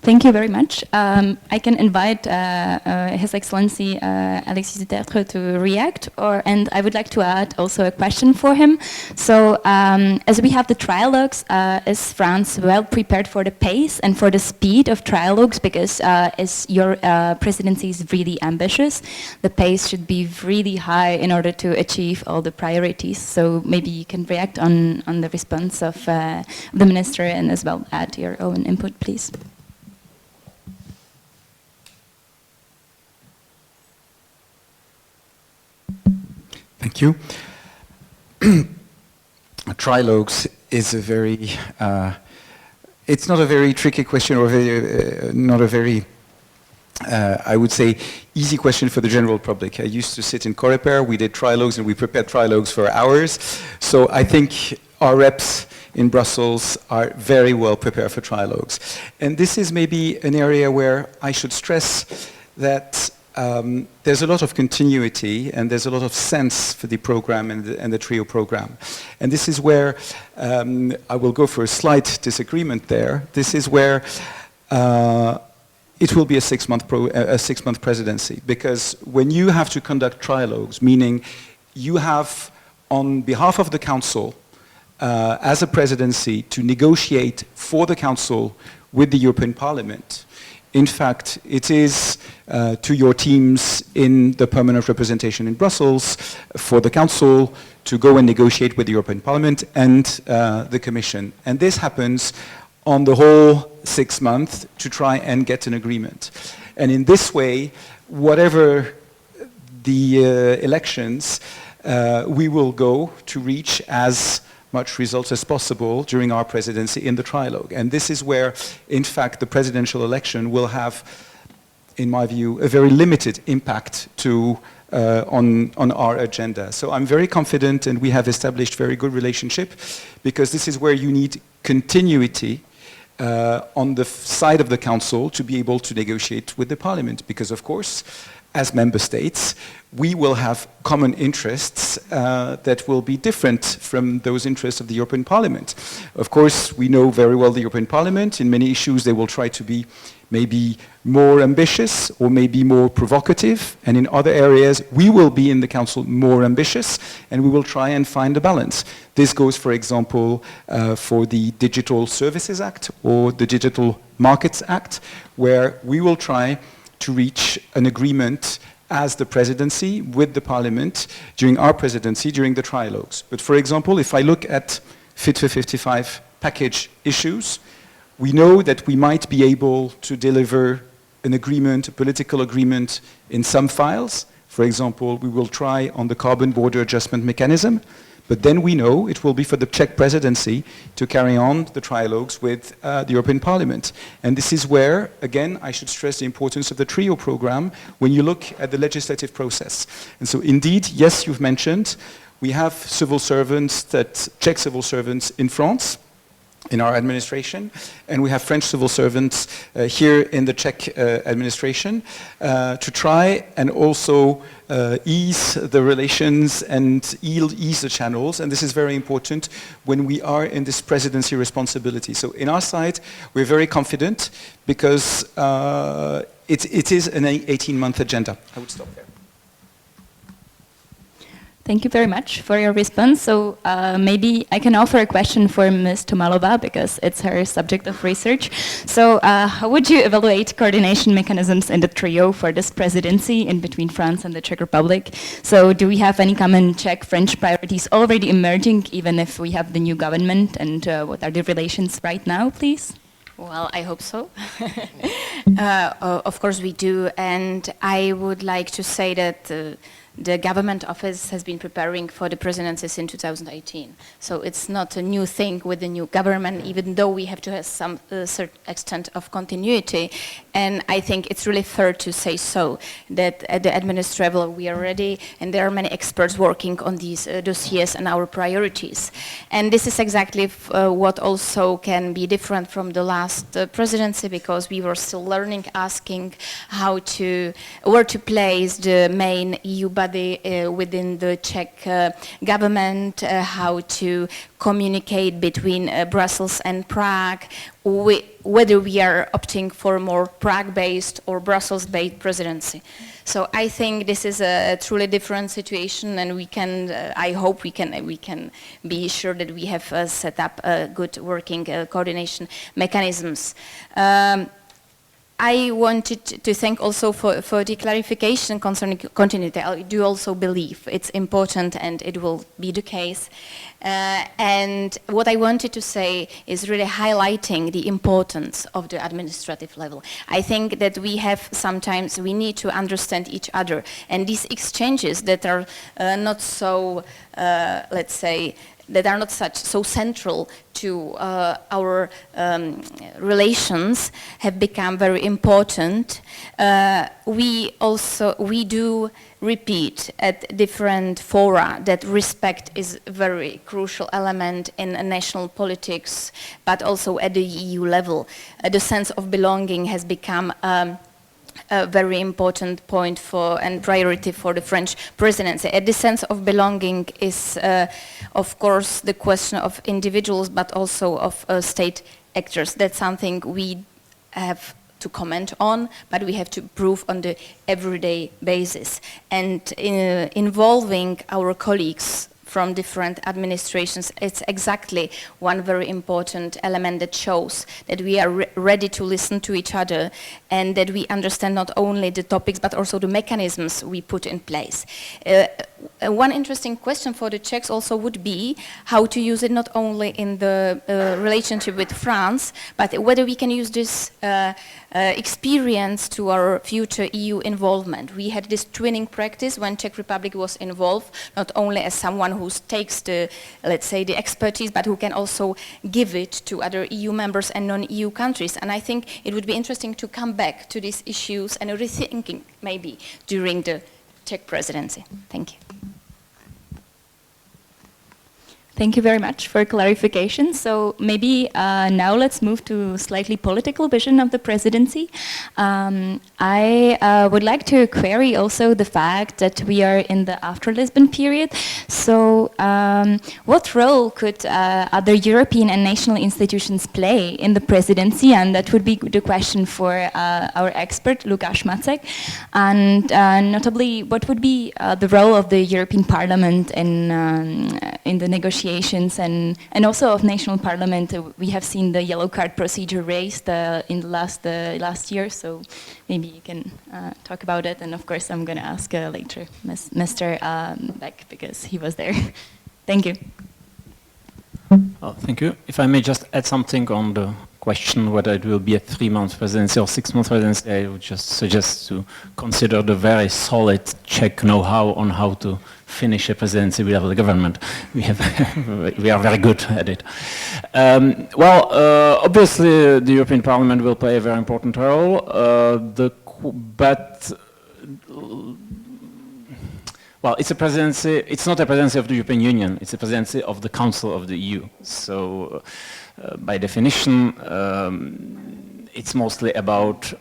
Thank you very much. I can invite His Excellency Alexis Dutertre to react, and I would like to add also a question for him. So, as we have the trialogues, is France well prepared for the pace and for the speed of trialogues? Because as your presidency is really ambitious, the pace should be really high in order to achieve all the priorities. So maybe you can react on the response of the minister and as well add your own input, please. Thank you. trilogues is a very, it's not a very tricky question or not a very, I would say, easy question for the general public. I used to sit in Coreper, we did trilogues and we prepared trilogues for hours. So I think our reps in Brussels are very well prepared for trilogues. And this is maybe an area where I should stress that there's a lot of continuity and there's a lot of sense for the program and the TRIO program. And this is where I will go for a slight disagreement there. This is where it will be a six-month presidency, because when you have to conduct trilogues, meaning you have on behalf of the Council as a presidency to negotiate for the Council with the European Parliament. In fact, it is to your teams in the permanent representation in Brussels for the Council to go and negotiate with the European Parliament and the Commission. And this happens on the whole 6 months to try and get an agreement. And in this way, whatever the elections, we will go to reach as much results as possible during our presidency in the trilogue. And this is where, in fact, the presidential election will have, in my view, a very limited impact on our agenda. So I'm very confident, and we have established very good relationship, because this is where you need continuity on the side of the Council to be able to negotiate with the Parliament, because of course, as member states, we will have common interests that will be different from those interests of the European Parliament. Of course, we know very well the European Parliament. In many issues, they will try to be maybe more ambitious or maybe more provocative. And in other areas, we will be in the Council more ambitious, and we will try and find a balance. This goes, for example, for the Digital Services Act or the Digital Markets Act, where we will try to reach an agreement as the presidency with the Parliament during our presidency, during the trilogues. But for example, if I look at Fit for 55 package issues, we know that we might be able to deliver an agreement, a political agreement in some files. For example, we will try on the carbon border adjustment mechanism, but then we know it will be for the Czech presidency to carry on the trilogues with the European Parliament. And this is where, again, I should stress the importance of the TRIO program when you look at the legislative process. And so indeed, yes, you've mentioned, we have civil servants, Czech civil servants in France, in our administration, and we have French civil servants here in the Czech administration to try and also ease the relations and ease the channels, and this is very important when we are in this presidency responsibility. So in our side, we're very confident because it is an 18-month agenda. I would stop there. Thank you very much for your response. So maybe I can offer a question for Ms. Tomalova, because it's her subject of research. So how would you evaluate coordination mechanisms in the trio for this presidency in between France and the Czech Republic? So do we have any common Czech-French priorities already emerging, even if we have the new government? And what are the relations right now, please? Well, I hope so. Of course we do, and I would like to say that the government office has been preparing for the presidency since 2018. So it's not a new thing with the new government, even though we have to have some certain extent of continuity. And I think it's really fair to say so, that at the administrative level we are ready, and there are many experts working on these dossiers and our priorities. And this is exactly what also can be different from the last presidency, because we were still learning, asking where to place the main EU body within the Czech government, how to communicate between Brussels and Prague, whether we are opting for a more Prague-based or Brussels-based presidency. So I think this is a truly different situation, and we can, I hope we can be sure that we have set up good working coordination mechanisms. I wanted to thank also for the clarification concerning continuity. I do also believe it's important, and it will be the case. And what I wanted to say is really highlighting the importance of the administrative level. I think that we need to understand each other, and these exchanges that are not so, let's say, that are not so central to our relations have become very important. We do repeat at different fora that respect is a very crucial element in national politics, but also at the EU level. The sense of belonging has become a very important point and priority for the French presidency. And the sense of belonging is, of course, the question of individuals, but also of state actors. That's something we have to comment on, but we have to prove on the everyday basis. And involving our colleagues from different administrations, it's exactly one very important element that shows that we are ready to listen to each other and that we understand not only the topics but also the mechanisms we put in place. One interesting question for the Czechs also would be how to use it not only in the relationship with France, but whether we can use this experience to our future EU involvement. We had this twinning practice when Czech Republic was involved, not only as someone who takes the, let's say, the expertise, but who can also give it to other EU members and non-EU countries. And I think it would be interesting to come back to these issues and rethinking maybe during the Czech presidency. Thank you. Thank you very much for clarification. So maybe now let's move to slightly political vision of the presidency. I would like to query also the fact that we are in the after Lisbon period. So what role could other European and national institutions play in the presidency? And that would be the question for our expert, Lukáš Macek. And notably, what would be the role of the European Parliament in the negotiations and also of national parliament? We have seen the yellow card procedure raised in the last year, so maybe you can talk about it. And of course, I'm going to ask later Mr. Beck because he was there. Thank you. Oh, thank you. If I may just add something on the question whether it will be a 3-month presidency or 6-month presidency, I would just suggest to consider the very solid Czech know-how on how to finish a presidency without the government. We are very good at it. Obviously the European Parliament will play a very important role, well, it's a presidency. It's not a presidency of the European Union. It's a presidency of the Council of the EU. So, by definition, it's mostly about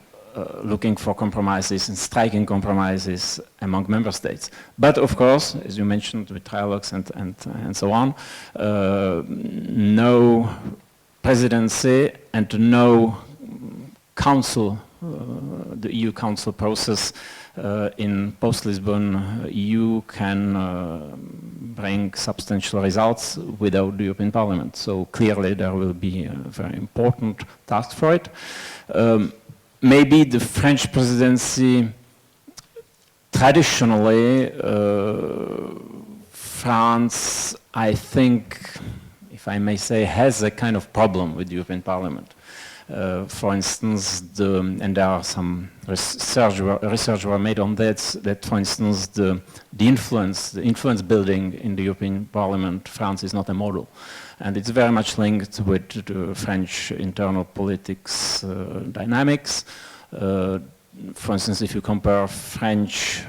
looking for compromises and striking compromises among member states. But of course, as you mentioned, with trialogues and so on, no presidency and no council, the EU Council process in post-Lisbon EU can bring substantial results without the European Parliament. So clearly there will be a very important task for it. Maybe the French presidency, traditionally, France, I think, if I may say, has a kind of problem with the European Parliament. For instance, and there are some research were made on that, for instance, the influence building in the European Parliament, France is not a model. And it's very much linked with the French internal politics dynamics. For instance, if you compare French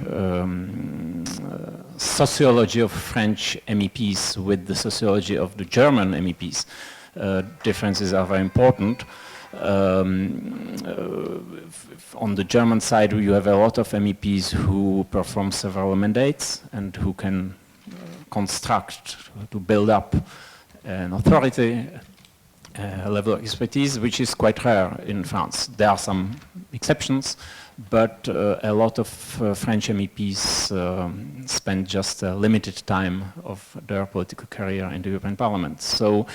sociology of French MEPs with the sociology of the German MEPs, differences are very important. On the German side, you have a lot of MEPs who perform several mandates and who can construct, to build up an authority, level of expertise, which is quite rare in France. There are some exceptions, but a lot of French MEPs spend just a limited time of their political career in the European Parliament. So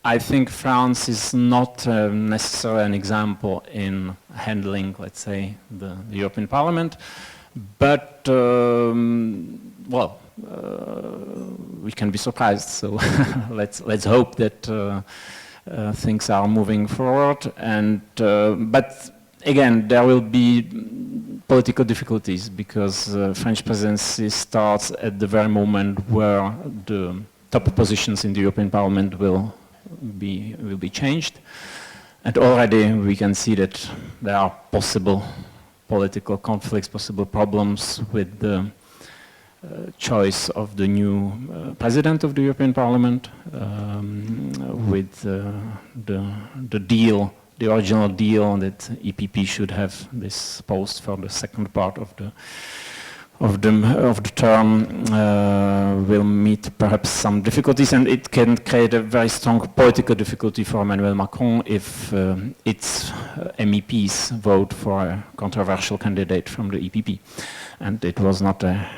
I think France is not necessarily an example in handling, let's say, the European Parliament, but, we can be surprised, so let's hope that things are moving forward. And but again, there will be political difficulties because French presidency starts at the very moment where the top positions in the European Parliament will be changed. And already we can see that there are possible political conflicts, possible problems with the choice of the new president of the European Parliament, with the deal, the original deal that EPP should have this post for the second part of the term will meet perhaps some difficulties, and it can create a very strong political difficulty for Emmanuel Macron if its MEPs vote for a controversial candidate from the EPP. And it was not a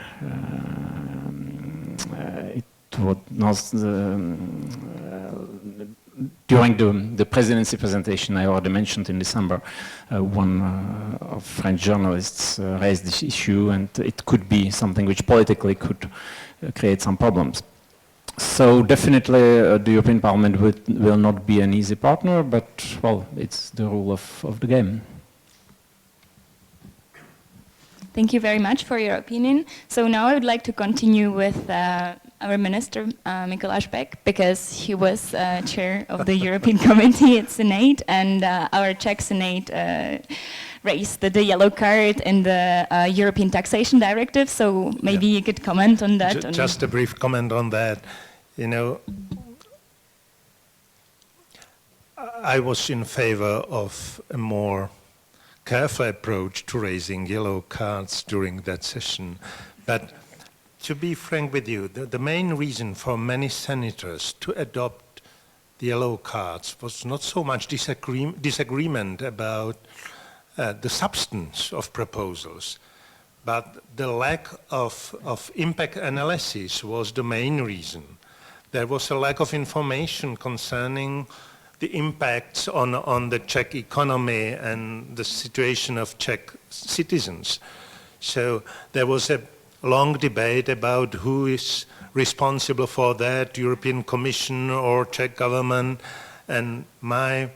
during the presidency presentation I already mentioned in December, one of French journalists raised this issue, and it could be something which politically could create some problems. So definitely the European Parliament will not be an easy partner, but well, it's the rule of the game. Thank you very much for your opinion. So now I would like to continue with our minister, Mikuláš Bek, because he was chair of the European Committee at Senate, and our Czech Senate raised the yellow card in the European Taxation Directive, so maybe you could comment on that. Just a brief comment on that. You know, I was in favor of a more careful approach to raising yellow cards during that session. But to be frank with you, the main reason for many senators to adopt the yellow cards was not so much disagreement about the substance of proposals, but the lack of impact analysis was the main reason. There was a lack of information concerning the impacts on the Czech economy and the situation of Czech citizens. So there was a long debate about who is responsible for that, European Commission or Czech government, and my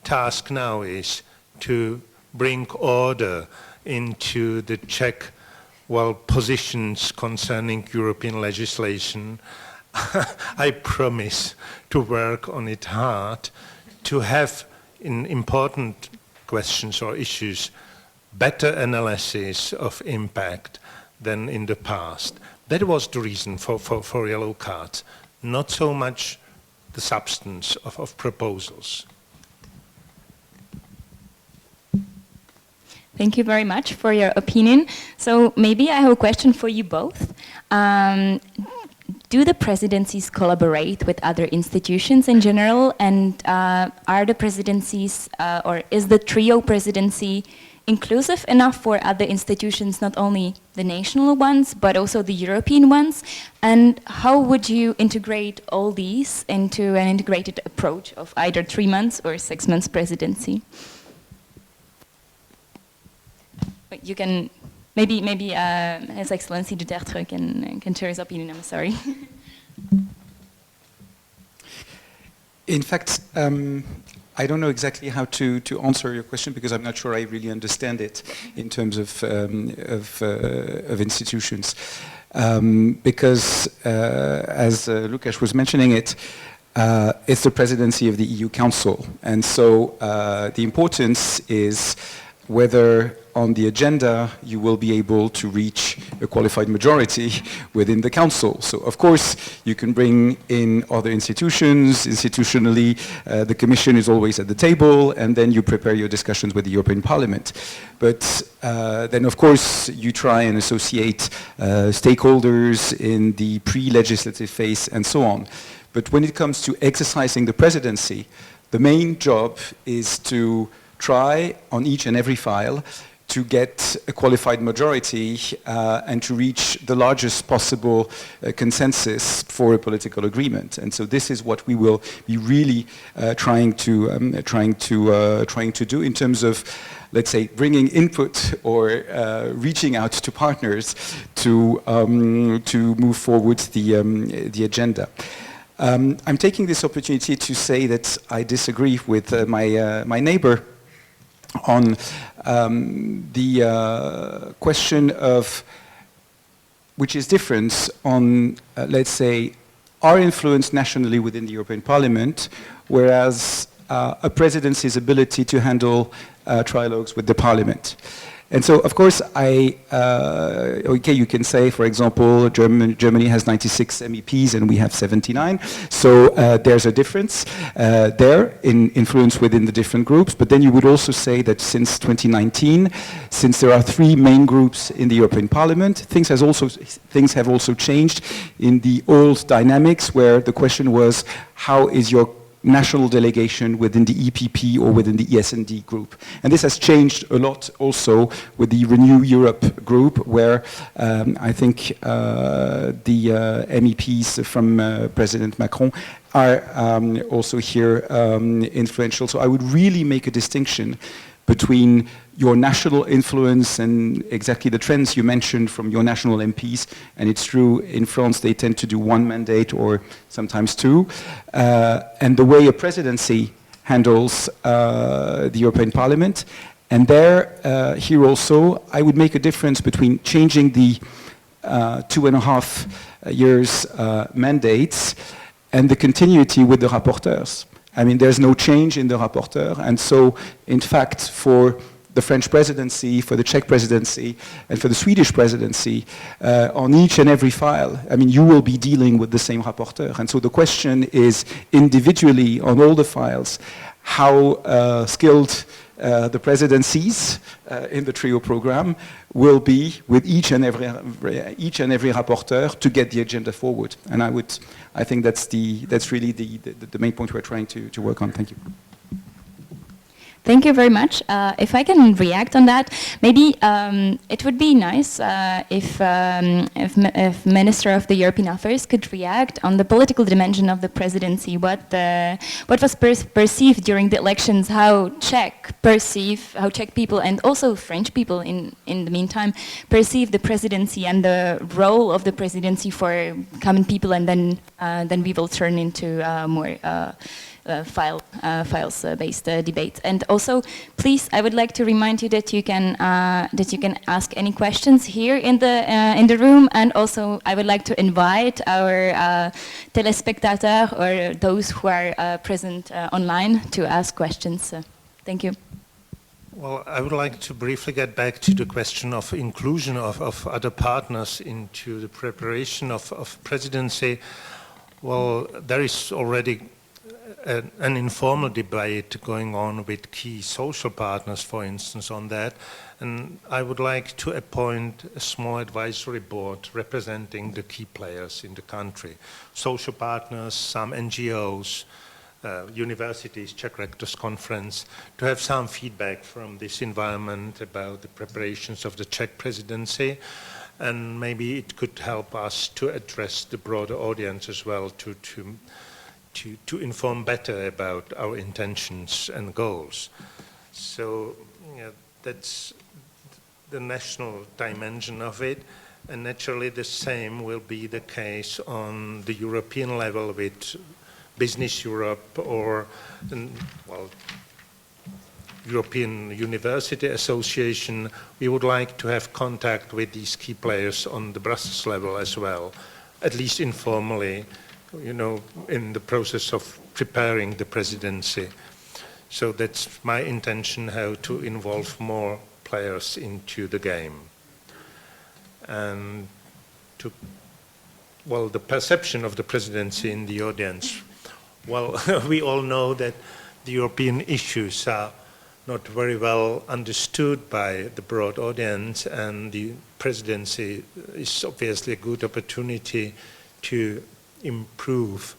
task now is to bring order into the Czech positions concerning European legislation. I promise to work on it hard, to have in important questions or issues better analysis of impact than in the past. That was the reason for yellow cards, not so much the substance of proposals. Thank you very much for your opinion. So maybe I have a question for you both. Do the presidencies collaborate with other institutions in general, and are the presidencies, or is the trio presidency inclusive enough for other institutions, not only the national ones, but also the European ones? And how would you integrate all these into an integrated approach of either 3 months or 6 months presidency? You can, maybe His Excellency Duterte can share his opinion, I'm sorry. In fact, I don't know exactly how to answer your question, because I'm not sure I really understand it in terms of institutions. Because as Lukáš was mentioning it, it's the presidency of the EU Council. And so the importance is whether on the agenda you will be able to reach a qualified majority within the Council. So of course you can bring in other institutions. Institutionally, the Commission is always at the table, and then you prepare your discussions with the European Parliament. But then of course you try and associate stakeholders in the pre-legislative phase and so on. But when it comes to exercising the presidency, the main job is to try on each and every file to get a qualified majority and to reach the largest possible consensus for a political agreement. And so this is what we will be really trying to do in terms of, let's say, bringing input or reaching out to partners to move forward the agenda. I'm taking this opportunity to say that I disagree with my neighbor on the question of which is different on, let's say, are influenced nationally within the European Parliament, whereas a presidency's ability to handle trilogues with the Parliament. And so, of course, okay, you can say, for example, Germany has 96 MEPs and we have 79. So there's a difference there in influence within the different groups. But then you would also say that since 2019, since there are 3 main groups in the European Parliament, things have also changed in the old dynamics where the question was, how is your national delegation within the EPP or within the ESND group. And this has changed a lot also with the Renew Europe group, where I think the MEPs from President Macron are also here influential. So I would really make a distinction between your national influence and exactly the trends you mentioned from your national MPs, and it's true in France they tend to do 1 mandate or sometimes 2, and the way a presidency handles the European Parliament. And there, here also, I would make a difference between changing the 2.5 years mandates and the continuity with the rapporteurs. I mean, there's no change in the rapporteur, and so, in fact, for the French presidency, for the Czech presidency, and for the Swedish presidency, on each and every file, I mean, you will be dealing with the same rapporteur. And so the question is, individually, on all the files, how skilled the presidencies in the trio program will be with each and every rapporteur to get the agenda forward. And I think that's really the main point we're trying to work on. Thank you. Thank you very much. If I can react on that, maybe it would be nice if Minister of the European Affairs could react on the political dimension of the presidency. What was perceived during the elections? How Czech people and also French people in the meantime perceive the presidency and the role of the presidency for common people, and then we will turn into more. Files-based debate. And also, please, I would like to remind you that you can ask any questions here in the room, and also I would like to invite our telespectateurs or those who are present online to ask questions. Thank you. Well, I would like to briefly get back to the question of inclusion of other partners into the preparation of presidency. Well, there is already an informal debate going on with key social partners, for instance, on that. And I would like to appoint a small advisory board representing the key players in the country. Social partners, some NGOs, universities, Czech Rectors Conference, to have some feedback from this environment about the preparations of the Czech presidency. And maybe it could help us to address the broader audience as well, to inform better about our intentions and goals. So that's the national dimension of it, and naturally the same will be the case on the European level with Business Europe or European University Association. We would like to have contact with these key players on the Brussels level as well, at least informally, you know, in the process of preparing the presidency. So that's my intention, how to involve more players into the game. And the perception of the presidency in the audience. Well, we all know that the European issues are not very well understood by the broad audience, and the presidency is obviously a good opportunity to improve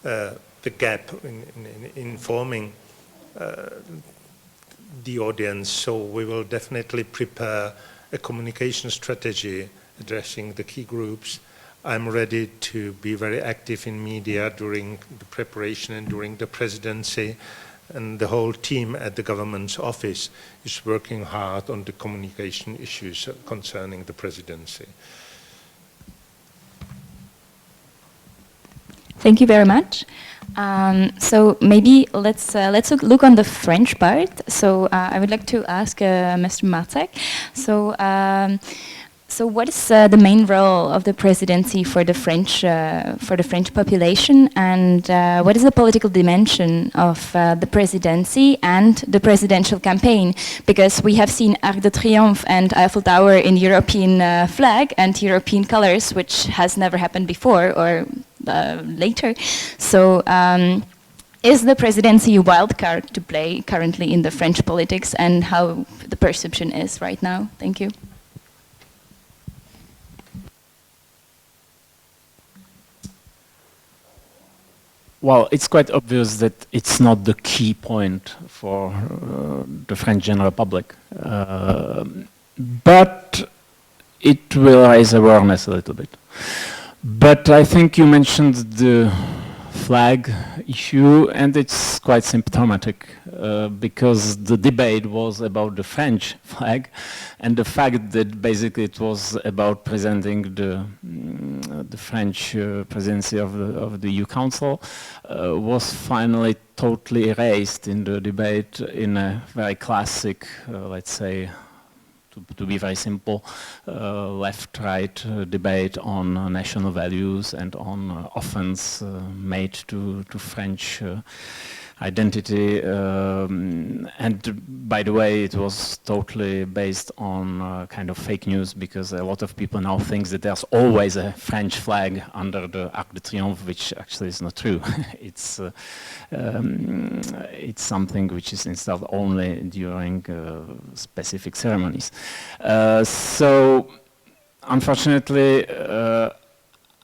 the gap in informing the audience. So we will definitely prepare a communication strategy addressing the key groups. I'm ready to be very active in media during the preparation and during the presidency, and the whole team at the government's office is working hard on the communication issues concerning the presidency. Thank you very much. So maybe let's look on the French part. So I would like to ask Mr. Matzek. So So what is the main role of the presidency for the French population, and what is the political dimension of the presidency and the presidential campaign? Because we have seen Arc de Triomphe and Eiffel Tower in European flag and European colors, which has never happened before or later. So is the presidency a wild card to play currently in the French politics, and how the perception is right now? Thank you. Well, it's quite obvious that it's not the key point for the French general public. But it will raise awareness a little bit. But I think you mentioned the flag issue, and it's quite symptomatic because the debate was about the French flag, and the fact that basically it was about presenting the French presidency of the EU Council was finally totally erased in the debate in a very classic, let's say, to be very simple, left-right debate on national values and on offense made to French identity. And by the way, it was totally based on kind of fake news, because a lot of people now think that there's always a French flag under the Arc de Triomphe, which actually is not true. It's something which is installed only during specific ceremonies. So unfortunately,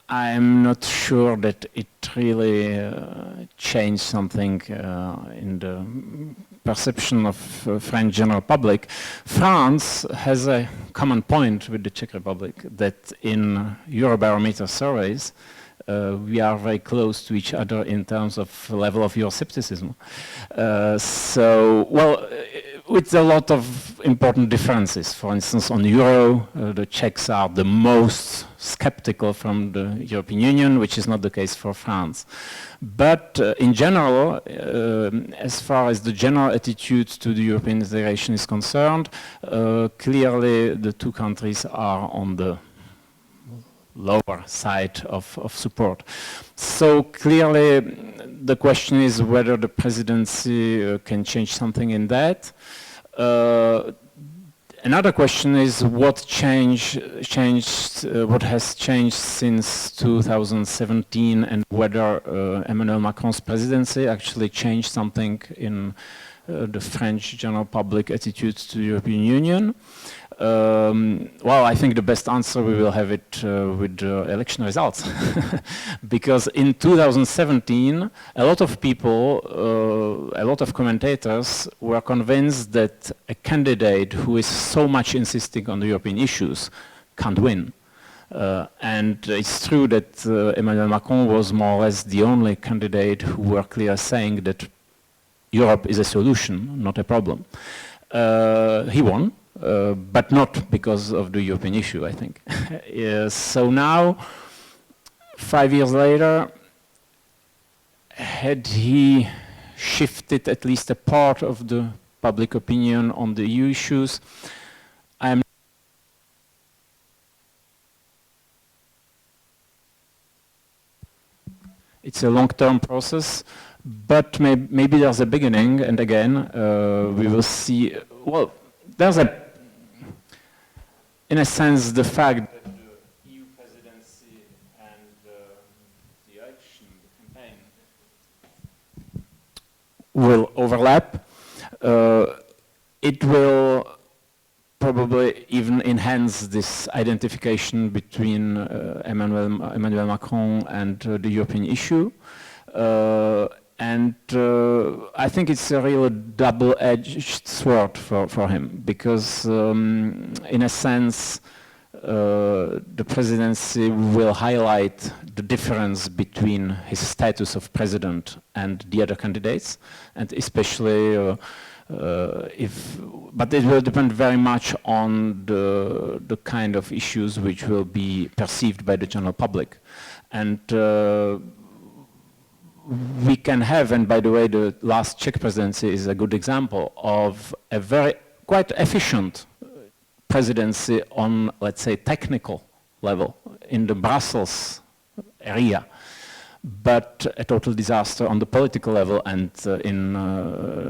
I'm not sure that it really changed something in the perception of French general public. France has a common point with the Czech Republic, that in Eurobarometer surveys, we are very close to each other in terms of level of Euroscepticism. So, well, with a lot of important differences. For instance, on Euro, the Czechs are the most skeptical from the European Union, which is not the case for France. But in general, as far as the general attitude to the European integration is concerned, clearly the two countries are on the lower side of support. So clearly the question is whether the presidency can change something in that. Another question is what what has changed since 2017, and whether Emmanuel Macron's presidency actually changed something in the French general public attitudes to the European Union. Well, I think the best answer, we will have it with the election results. Because in 2017, a lot of people, a lot of commentators were convinced that a candidate who is so much insisting on the European issues can't win. And it's true that Emmanuel Macron was more or less the only candidate who were clearly saying that Europe is a solution, not a problem. He won. But not because of the European issue, I think. So now, 5 years later, had he shifted at least a part of the public opinion on the EU issues, it's a long-term process, but maybe there's a beginning, and again, we will see, well, there's in a sense, the fact that the EU presidency and the election, the campaign, will overlap. It will probably even enhance this identification between Emmanuel Macron and the European issue. And I think it's a real double-edged sword for him, because in a sense the presidency will highlight the difference between his status of president and the other candidates, and especially but it will depend very much on the kind of issues which will be perceived by the general public. And we can have, and by the way, the last Czech presidency is a good example of a quite efficient presidency on, let's say, technical level in the Brussels area, but a total disaster on the political level and in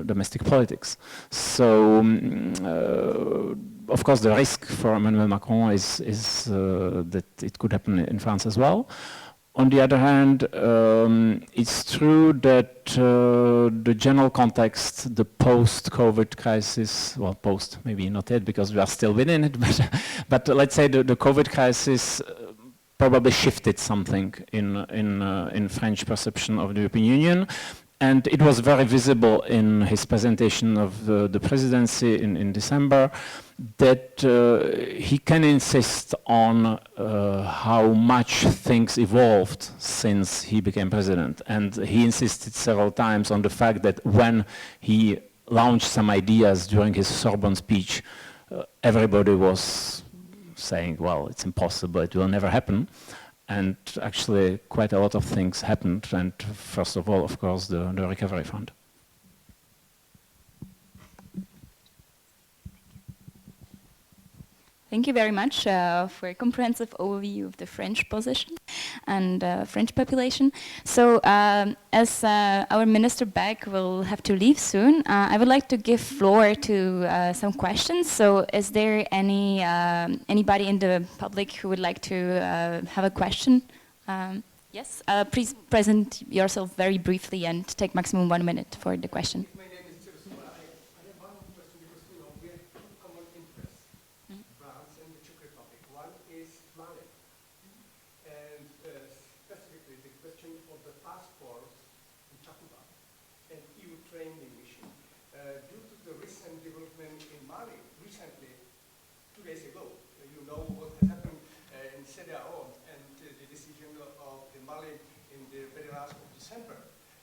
domestic politics. So, of course, the risk for Emmanuel Macron is that it could happen in France as well. On the other hand, it's true that the general context, the post-COVID crisis, well, post, maybe not yet because we are still within it, but let's say the COVID crisis probably shifted something in French perception of the European Union. And it was very visible in his presentation of the presidency in December that he can insist on how much things evolved since he became president. And he insisted several times on the fact that when he launched some ideas during his Sorbonne speech, everybody was saying, well, it's impossible, it will never happen. And actually, quite a lot of things happened, and first of all, of course, the recovery fund. Thank you very much for a comprehensive overview of the French position and French population. So, as our Minister Beck will have to leave soon, I would like to give floor to some questions. So, is there anybody in the public who would like to have a question? Yes, please present yourself very briefly and take maximum 1 minute for the question.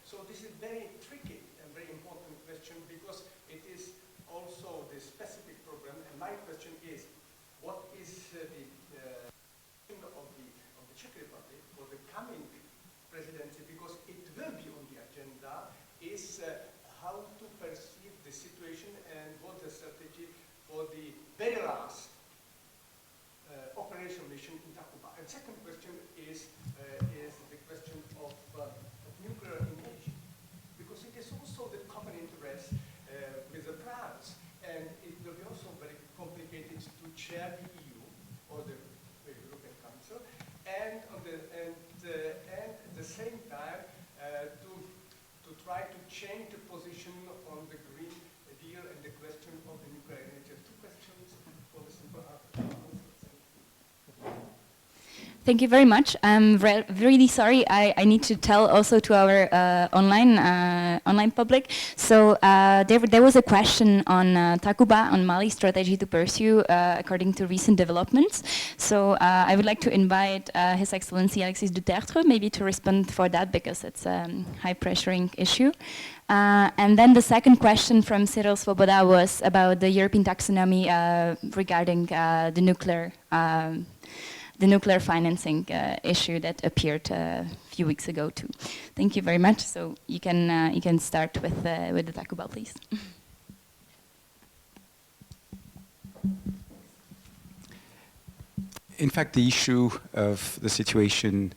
So this is very tricky and very important question because it is also the specific problem. And my question is, what is the of the Czech Republic for the coming presidency? Because it will be on the agenda. Is how to perceive the situation and what the strategy for the very last operation mission in Takuba. And second question is the question of nuclear invasion, because it is also the common interest with France, and it will be also very complicated to chair the EU or the European Council, and at the same time to try to change the position on the Green Deal and the question of the nuclear energy. Two questions for the simple answer. Thank you very much. I'm really sorry. I need to tell also to our online public. So there was a question on Takuba, on Mali's strategy to pursue according to recent developments. So I would like to invite His Excellency Alexis Duterte maybe to respond for that because it's a high pressuring issue. And then the second question from Cyril Svoboda was about the European taxonomy regarding the nuclear financing issue that appeared a few weeks ago too. Thank you very much. So you can start with the Takuba, please. In fact, the issue of the situation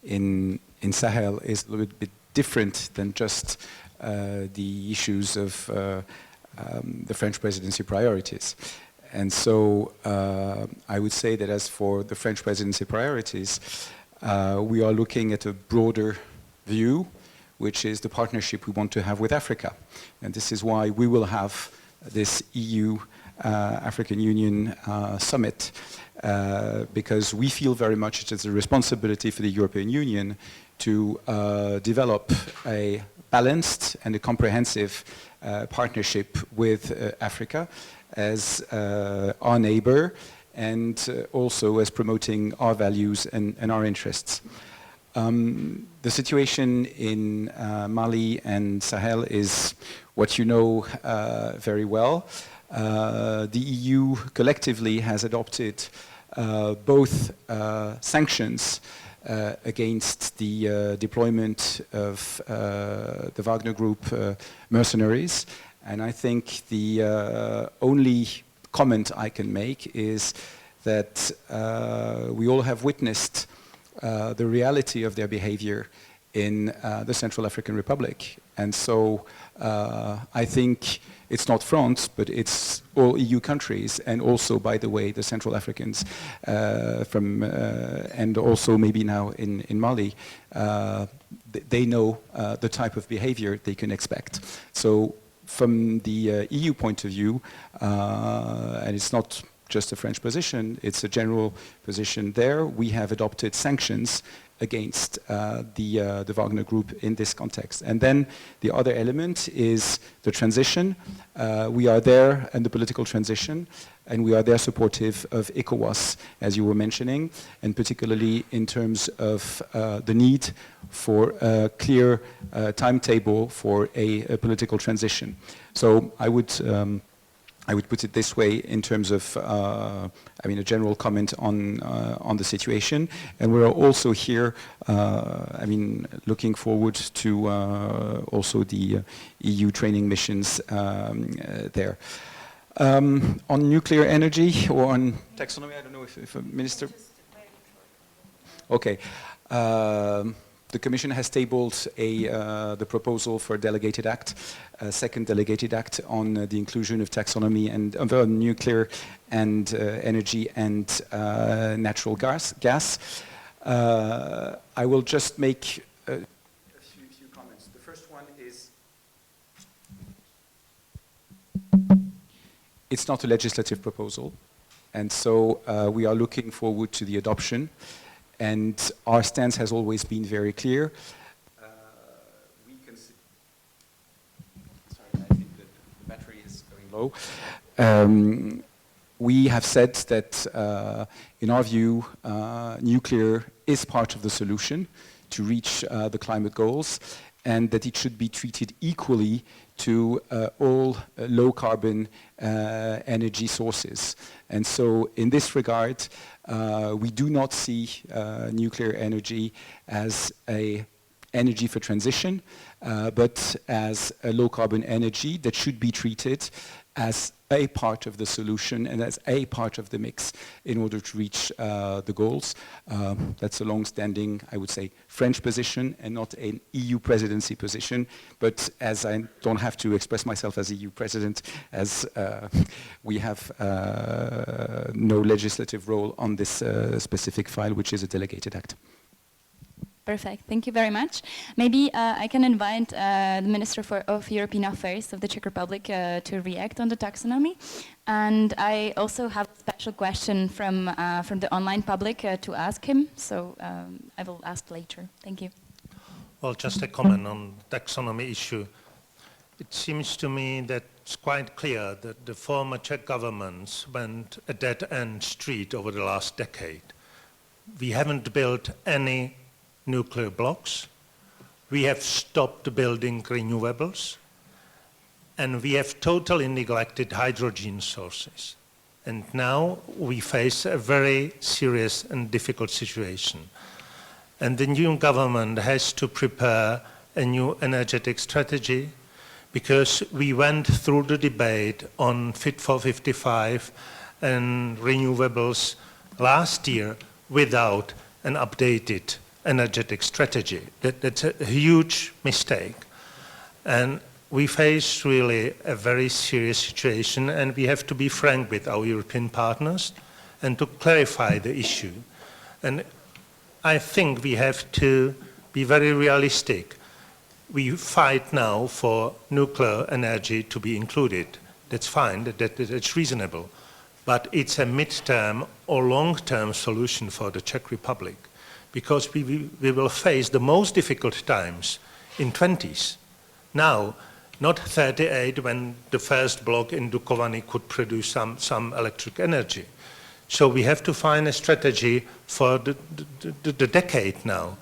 in Sahel is a little bit different than just the issues of the French presidency priorities. And so I would say that as for the French presidency priorities, we are looking at a broader view, which is the partnership we want to have with Africa. And this is why we will have this EU-African Union summit, because we feel very much it is a responsibility for the European Union to develop a balanced and a comprehensive partnership with Africa as our neighbor, and also as promoting our values and our interests. The situation in Mali and Sahel is what you know very well. The EU collectively has adopted both sanctions against the deployment of the Wagner Group mercenaries. And I think the only comment I can make is that we all have witnessed the reality of their behavior in the Central African Republic. And so I think it's not France, but it's all EU countries, and also, by the way, the Central Africans and also maybe now in Mali, they know the type of behavior they can expect. So from the EU point of view, and it's not just a French position, it's a general position there, we have adopted sanctions against the Wagner Group in this context. And then the other element is the transition. We are there in the political transition, and we are there supportive of ECOWAS, as you were mentioning, and particularly in terms of the need for a clear timetable for a political transition. So I would put it this way in terms of, a general comment on the situation. And we're also here, looking forward to also the EU training missions there. On nuclear energy or on taxonomy, I don't know if a minister... Okay. The Commission has tabled the proposal for a delegated act, a second delegated act on the inclusion of taxonomy and nuclear and energy and natural gas. I will just make a few comments. The first one is, it's not a legislative proposal, and so we are looking forward to the adoption. And our stance has always been very clear. Sorry, I think that the battery is going low. We have said that, in our view, nuclear is part of the solution to reach the climate goals, and that it should be treated equally to all low-carbon energy sources. And so, in this regard, we do not see nuclear energy as an energy for transition, but as a low-carbon energy that should be treated as a part of the solution and as a part of the mix in order to reach the goals. That's a long-standing, I would say, French position and not an EU presidency position. But as I don't have to express myself as EU president, as we have no legislative role on this specific file, which is a delegated act. Perfect. Thank you very much. Maybe I can invite the Minister of European Affairs of the Czech Republic to react on the taxonomy. And I also have a special question from the online public to ask him. So I will ask later. Thank you. Well, just a comment on the taxonomy issue. It seems to me that it's quite clear that the former Czech governments went a dead-end street over the last decade. We haven't built any nuclear blocks, we have stopped building renewables, and we have totally neglected hydrogen sources. And now we face a very serious and difficult situation. And the new government has to prepare a new energetic strategy, because we went through the debate on Fit for 55 and renewables last year without an updated energetic strategy. That's a huge mistake. And we face really a very serious situation, and we have to be frank with our European partners and to clarify the issue. And I think we have to be very realistic. We fight now for nuclear energy to be included. That's fine, that's reasonable. But it's a mid-term or long-term solution for the Czech Republic, because we will face the most difficult times in 20s. Now, not 38, when the first block in Dukovany could produce some electric energy. So we have to find a strategy for the decade now.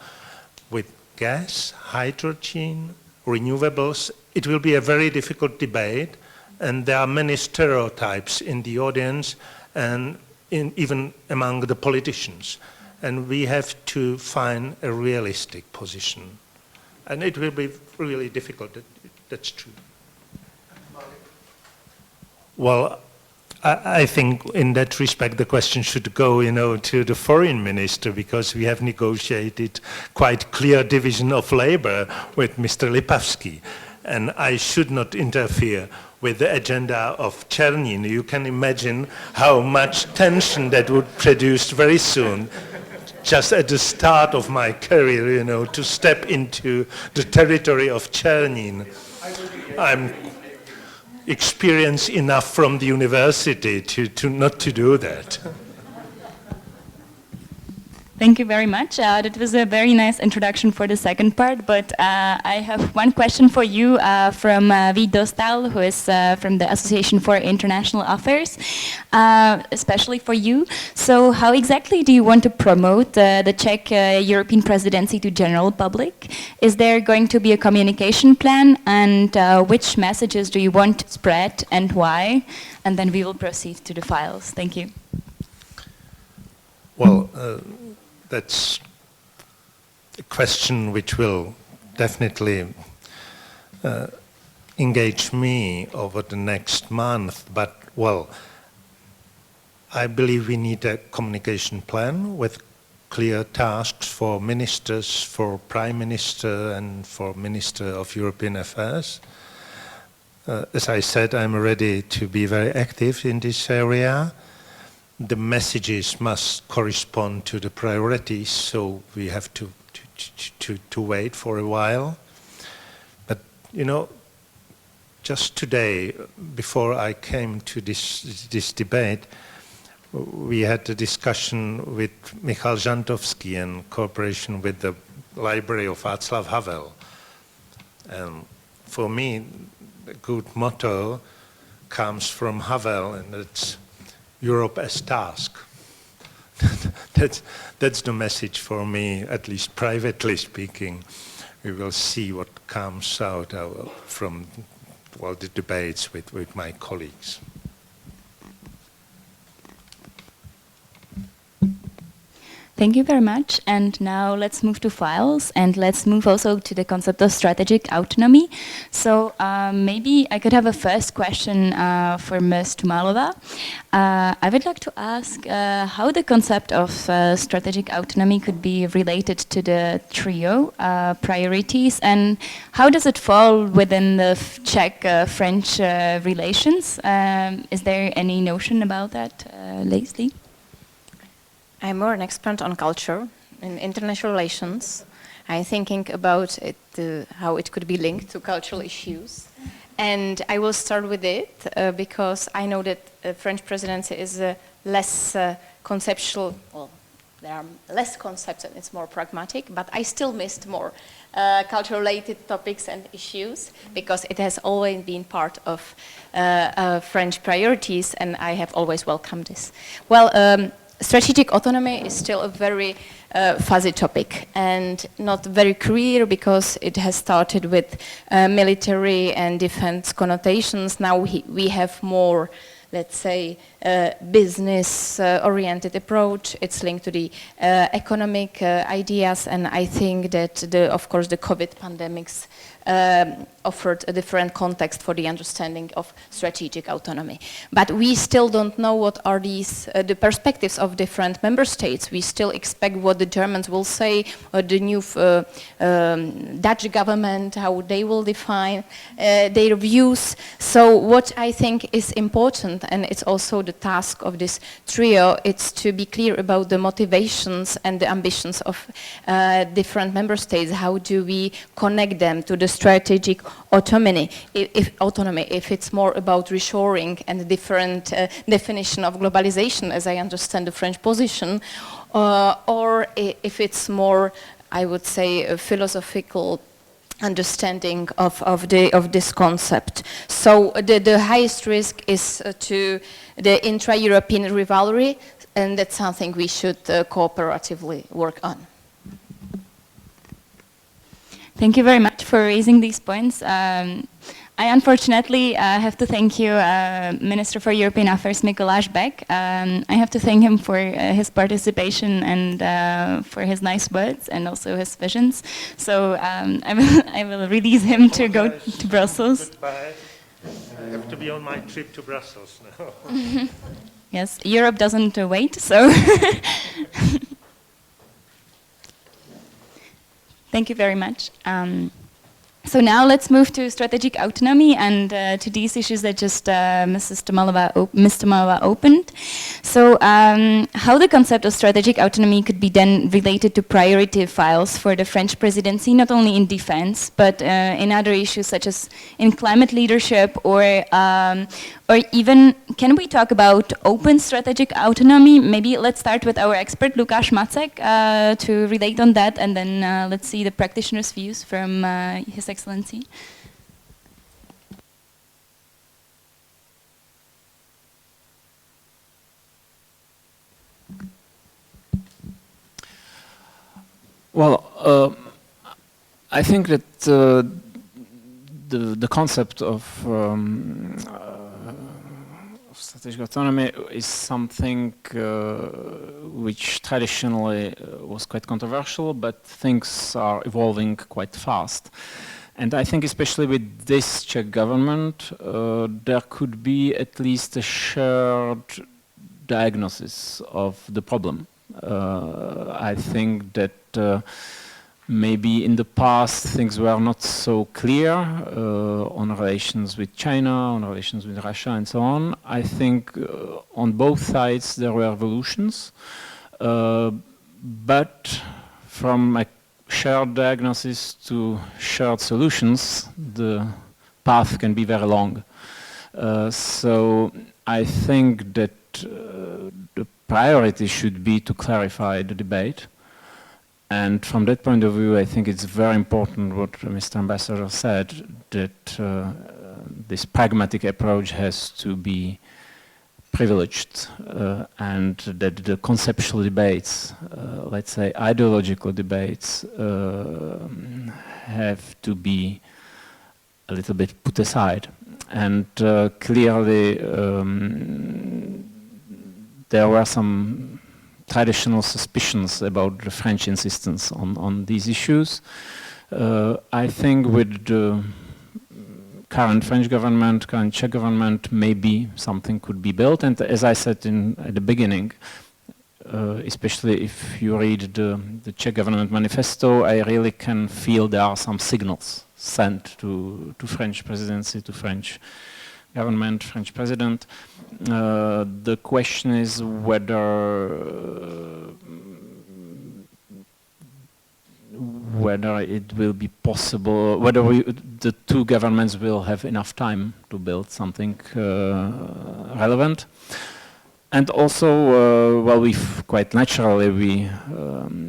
With gas, hydrogen, renewables, it will be a very difficult debate, and there are many stereotypes in the audience and even among the politicians. And we have to find a realistic position. And it will be really difficult, that's true. Well, I think in that respect the question should go, to the foreign minister, because we have negotiated quite clear division of labor with Mr. Lipavsky, and I should not interfere with the agenda of Chernin. You can imagine how much tension that would produce very soon, just at the start of my career, to step into the territory of Chernin. I'm experienced enough from the university to not to do that. Thank you very much. That was a very nice introduction for the second part, but I have one question for you from Vít Dostál, who is from the Association for International Affairs, especially for you. So how exactly do you want to promote the Czech European presidency to general public? Is there going to be a communication plan, and which messages do you want to spread and why? And then we will proceed to the files. Thank you. Well, that's a question which will definitely engage me over the next month. But, well, I believe we need a communication plan with clear tasks for ministers, for Prime Minister and for Minister of European Affairs. As I said, I'm ready to be very active in this area. The messages must correspond to the priorities, so we have to wait for a while. But, just today, before I came to this debate, we had a discussion with Michal Žantovský in cooperation with the Library of Václav Havel. And for me, a good motto comes from Havel, and it's Europe as task. That's the message for me, at least privately speaking. We will see what comes out from the debates with my colleagues. Thank you very much. And now let's move to files, and let's move also to the concept of strategic autonomy. So maybe I could have a first question for Ms. Tumalova. I would like to ask how the concept of strategic autonomy could be related to the trio priorities, and how does it fall within the Czech-French relations? Is there any notion about that, Leslie? I'm more an expert on culture and international relations. I'm thinking about it, how it could be linked to cultural issues. And I will start with it because I know that the French presidency is less conceptual, well, there are less concepts and it's more pragmatic, but I still missed more culture-related topics and issues because it has always been part of French priorities, and I have always welcomed this. Well, strategic autonomy is still a very fuzzy topic and not very clear because it has started with military and defense connotations. Now we have more, let's say, business-oriented approach. It's linked to the economic ideas, and I think that, of course, the COVID pandemics offered a different context for the understanding of strategic autonomy. But we still don't know what are these the perspectives of different member states. We still expect what the Germans will say, or the new Dutch government, how they will define their views. So what I think is important, and it's also the task of this trio, it's to be clear about the motivations and the ambitions of different member states. How do we connect them to the strategic autonomy? If it's more about reshoring and a different definition of globalization, as I understand the French position, or if it's more, I would say, a philosophical understanding of this concept. So the highest risk is to the intra-European rivalry, and that's something we should cooperatively work on. Thank you very much for raising these points. I unfortunately have to thank you, Minister for European Affairs Mikuláš Bek. I have to thank him for his participation and for his nice words and also his visions. So I will release him to go to Brussels. Goodbye. I have to be on my trip to Brussels now. Yes, Europe doesn't wait, so. Thank you very much. So now let's move to strategic autonomy and to these issues that just Mr. Malova opened. So how the concept of strategic autonomy could be then related to priority files for the French presidency, not only in defense, but in other issues such as in climate leadership or even, can we talk about open strategic autonomy? Maybe let's start with our expert, Lukáš Macek, to relate on that, and then let's see the practitioners' views from His Excellency. Well, I think that the concept of strategic autonomy is something which traditionally was quite controversial, but things are evolving quite fast. And I think especially with this Czech government, there could be at least a shared diagnosis of the problem. I think that maybe in the past things were not so clear on relations with China, on relations with Russia and so on. I think on both sides there were evolutions, but from a shared diagnosis to shared solutions, the path can be very long. So I think that the priority should be to clarify the debate. And from that point of view, I think it's very important what Mr. Ambassador said, that this pragmatic approach has to be privileged and that the conceptual debates, let's say ideological debates, have to be a little bit put aside. And clearly there were some traditional suspicions about the French insistence on these issues. I think with the current French government, current Czech government, maybe something could be built. And as I said at the beginning, especially if you read the Czech government manifesto, I really can feel there are some signals sent to French presidency, to French government, French president. The question is whether it will be possible, whether the two governments will have enough time to build something relevant. And also, well, quite naturally we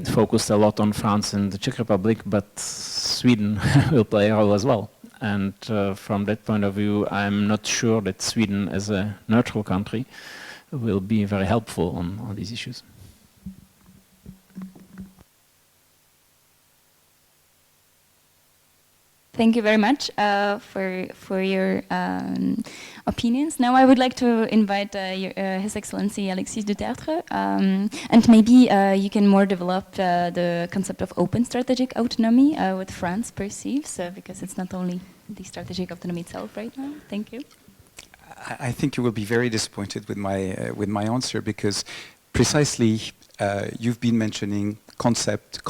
focused a lot on France and the Czech Republic, but Sweden will play a role as well. And from that point of view, I'm not sure that Sweden, as a neutral country, will be very helpful on these issues. Thank you very much for your opinions. Now I would like to invite His Excellency Alexis de Tertre, and maybe you can more develop the concept of open strategic autonomy, what France perceives, because it's not only the strategic autonomy itself right now. Thank you. I think you will be very disappointed with my answer, because precisely you've been mentioning concept,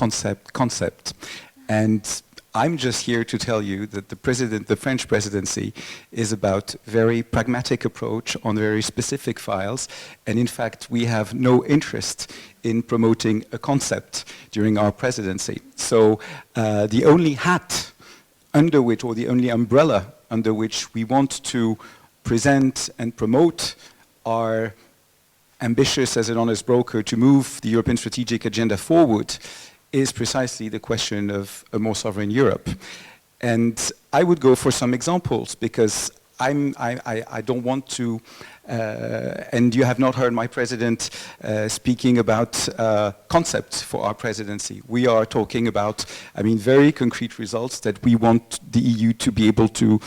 and I'm just here to tell you that the French presidency is about very pragmatic approach on very specific files, and in fact we have no interest in promoting a concept during our presidency. So the only hat under which, or the only umbrella under which we want to present and promote our ambitious as an honest broker to move the European strategic agenda forward is precisely the question of a more sovereign Europe. And I would go for some examples, because I don't want to, and you have not heard my president speaking about concepts for our presidency. We are talking about, very concrete results that we want the EU to be able to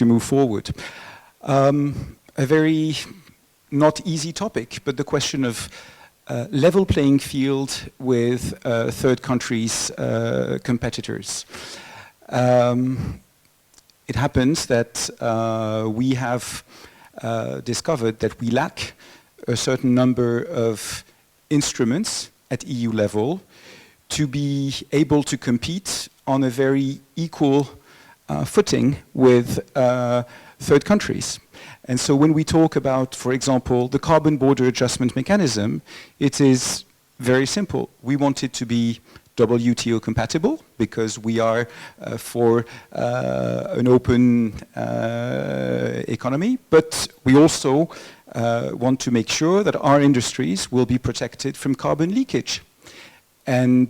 move forward. A very not easy topic, but the question of level playing field with third countries' competitors. it happens that we have discovered that we lack a certain number of instruments at EU level to be able to compete on a very equal footing with third countries. And so when we talk about, for example, the carbon border adjustment mechanism, it is very simple. We want it to be WTO compatible because we are for an open economy, but we also want to make sure that our industries will be protected from carbon leakage. And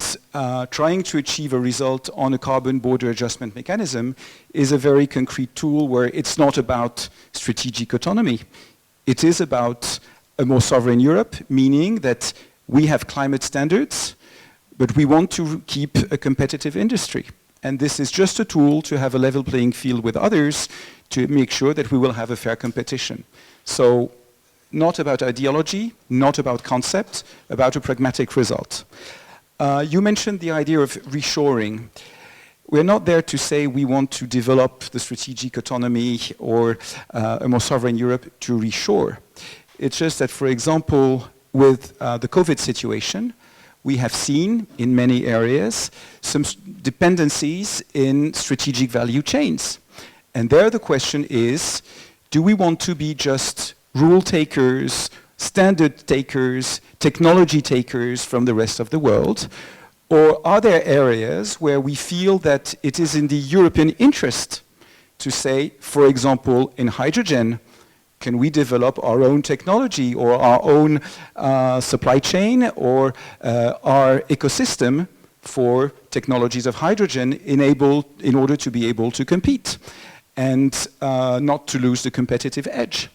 trying to achieve a result on a carbon border adjustment mechanism is a very concrete tool where it's not about strategic autonomy. It is about a more sovereign Europe, meaning that we have climate standards, but we want to keep a competitive industry. And this is just a tool to have a level playing field with others to make sure that we will have a fair competition. So not about ideology, not about concept, about a pragmatic result. You mentioned the idea of reshoring. We're not there to say we want to develop the strategic autonomy or a more sovereign Europe to reshore. It's just that, for example, with the COVID situation, we have seen in many areas some dependencies in strategic value chains. And there the question is, do we want to be just rule takers, standard takers, technology takers from the rest of the world? Or are there areas where we feel that it is in the European interest to say, for example, in hydrogen, can we develop our own technology or our own supply chain or our ecosystem for technologies of hydrogen in order to be able to compete and not to lose the competitive edge?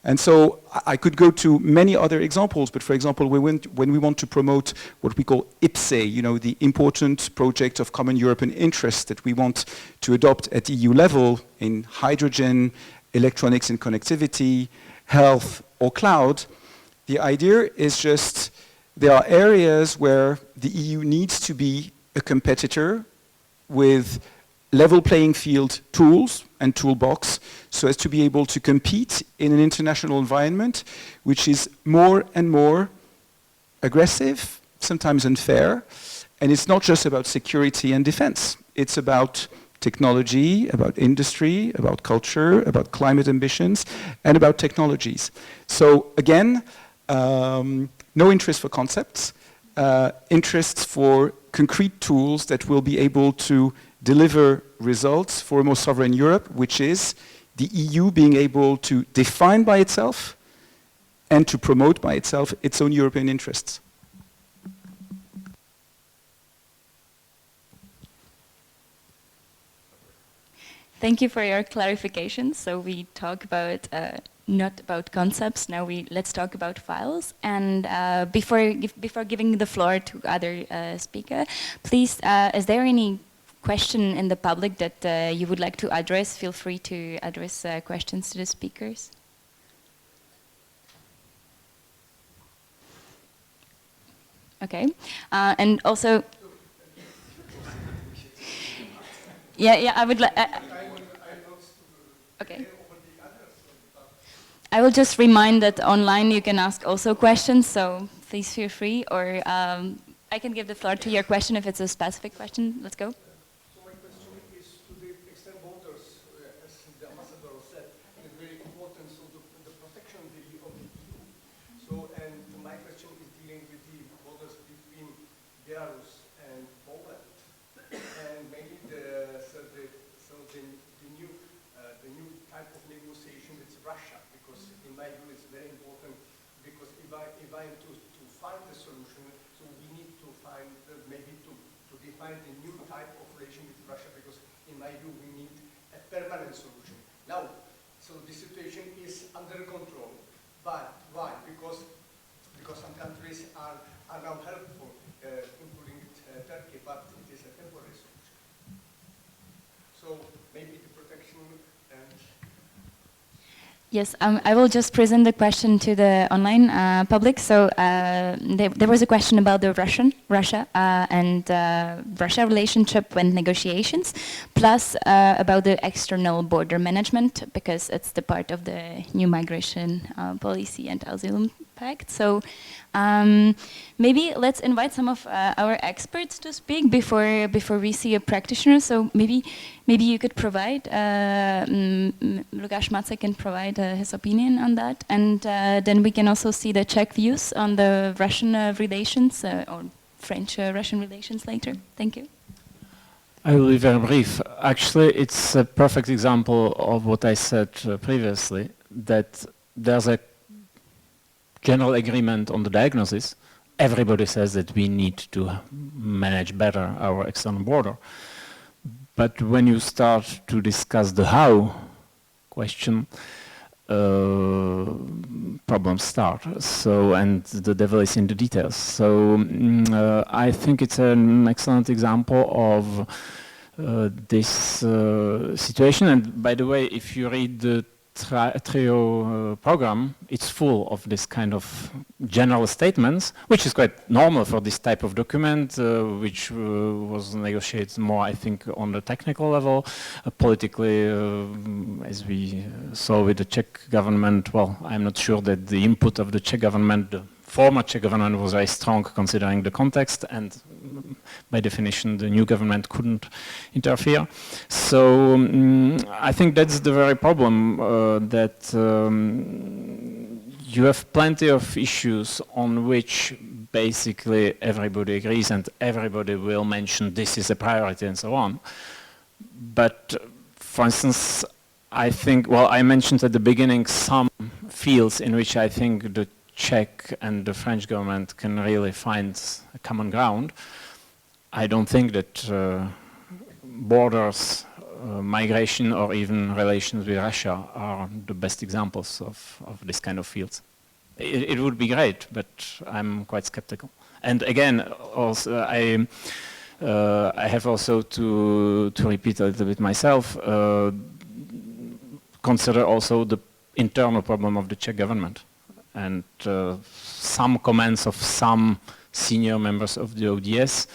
And so I could go to many other examples, but for example, when we want to promote what we call IPCEI, you know, the important project of common European interest that we want to adopt at EU level in hydrogen, electronics and connectivity, health or cloud, the idea is just there are areas where the EU needs to be a competitor with level playing field tools and toolbox so as to be able to compete in an international environment which is more and more aggressive, sometimes unfair, and it's not just about security and defense. It's about technology, about industry, about culture, about climate ambitions, and about technologies. So again, no interest for concepts, interests for concrete tools that will be able to deliver results for a more sovereign Europe, which is the EU being able to define by itself and to promote by itself its own European interests. Thank you for your clarification. So we talk about not about concepts. Now let's talk about files. And before giving the floor to other speaker, please, is there any question in the public that you would like to address? Feel free to address questions to the speakers. Okay, and also, yeah, I would like. Okay. I will just remind that online you can ask also questions, so please feel free, or I can give the floor to your question if it's a specific question. Let's go. So my question is to the external borders, as the ambassador said, is very important, so the protection of the EU. So, and my question is dealing with the borders between Belarus and Poland, and maybe the new type of negotiation with Russia, because in my view it's very important, because if I am to find the solution, so we need to find maybe to define the new type of relation with Russia, because in my view we need a permanent solution. Now, so the situation is under control, but why? Because some countries are now helpful, including Turkey, but it is a temporary solution. So maybe the protection and... Yes, I will just present the question to the online public. So there was a question about the Russia and Russia relationship and negotiations, plus about the external border management, because it's the part of the new migration policy and asylum pact. So maybe let's invite some of our experts to speak before we see a practitioner. So maybe you could provide, Lukáš Mace can provide his opinion on that, and then we can also see the Czech views on the Russian relations or French-Russian relations later. Thank you. I will be very brief. Actually, it's a perfect example of what I said previously, that there's a general agreement on the diagnosis. Everybody says that we need to manage better our external border. But when you start to discuss the how question, problems start. So, and the devil is in the details. So I think it's an excellent example of this situation. And by the way, if you read the trio program, it's full of this kind of general statements, which is quite normal for this type of document, which was negotiated more, I think, on the technical level. Politically, as we saw with the Czech government, well, I'm not sure that the input of the Czech government, the former Czech government, was very strong considering the context, and by definition the new government couldn't interfere. So I think that's the very problem, that you have plenty of issues on which basically everybody agrees and everybody will mention this is a priority and so on. But for instance, I think, well, I mentioned at the beginning some fields in which I think the Czech and the French government can really find a common ground. I don't think that borders, migration, or even relations with Russia are the best examples of this kind of fields. It would be great, but I'm quite skeptical. And again, also I have also to repeat a little bit myself, consider also the internal problem of the Czech government. And some comments of some senior members of the ODS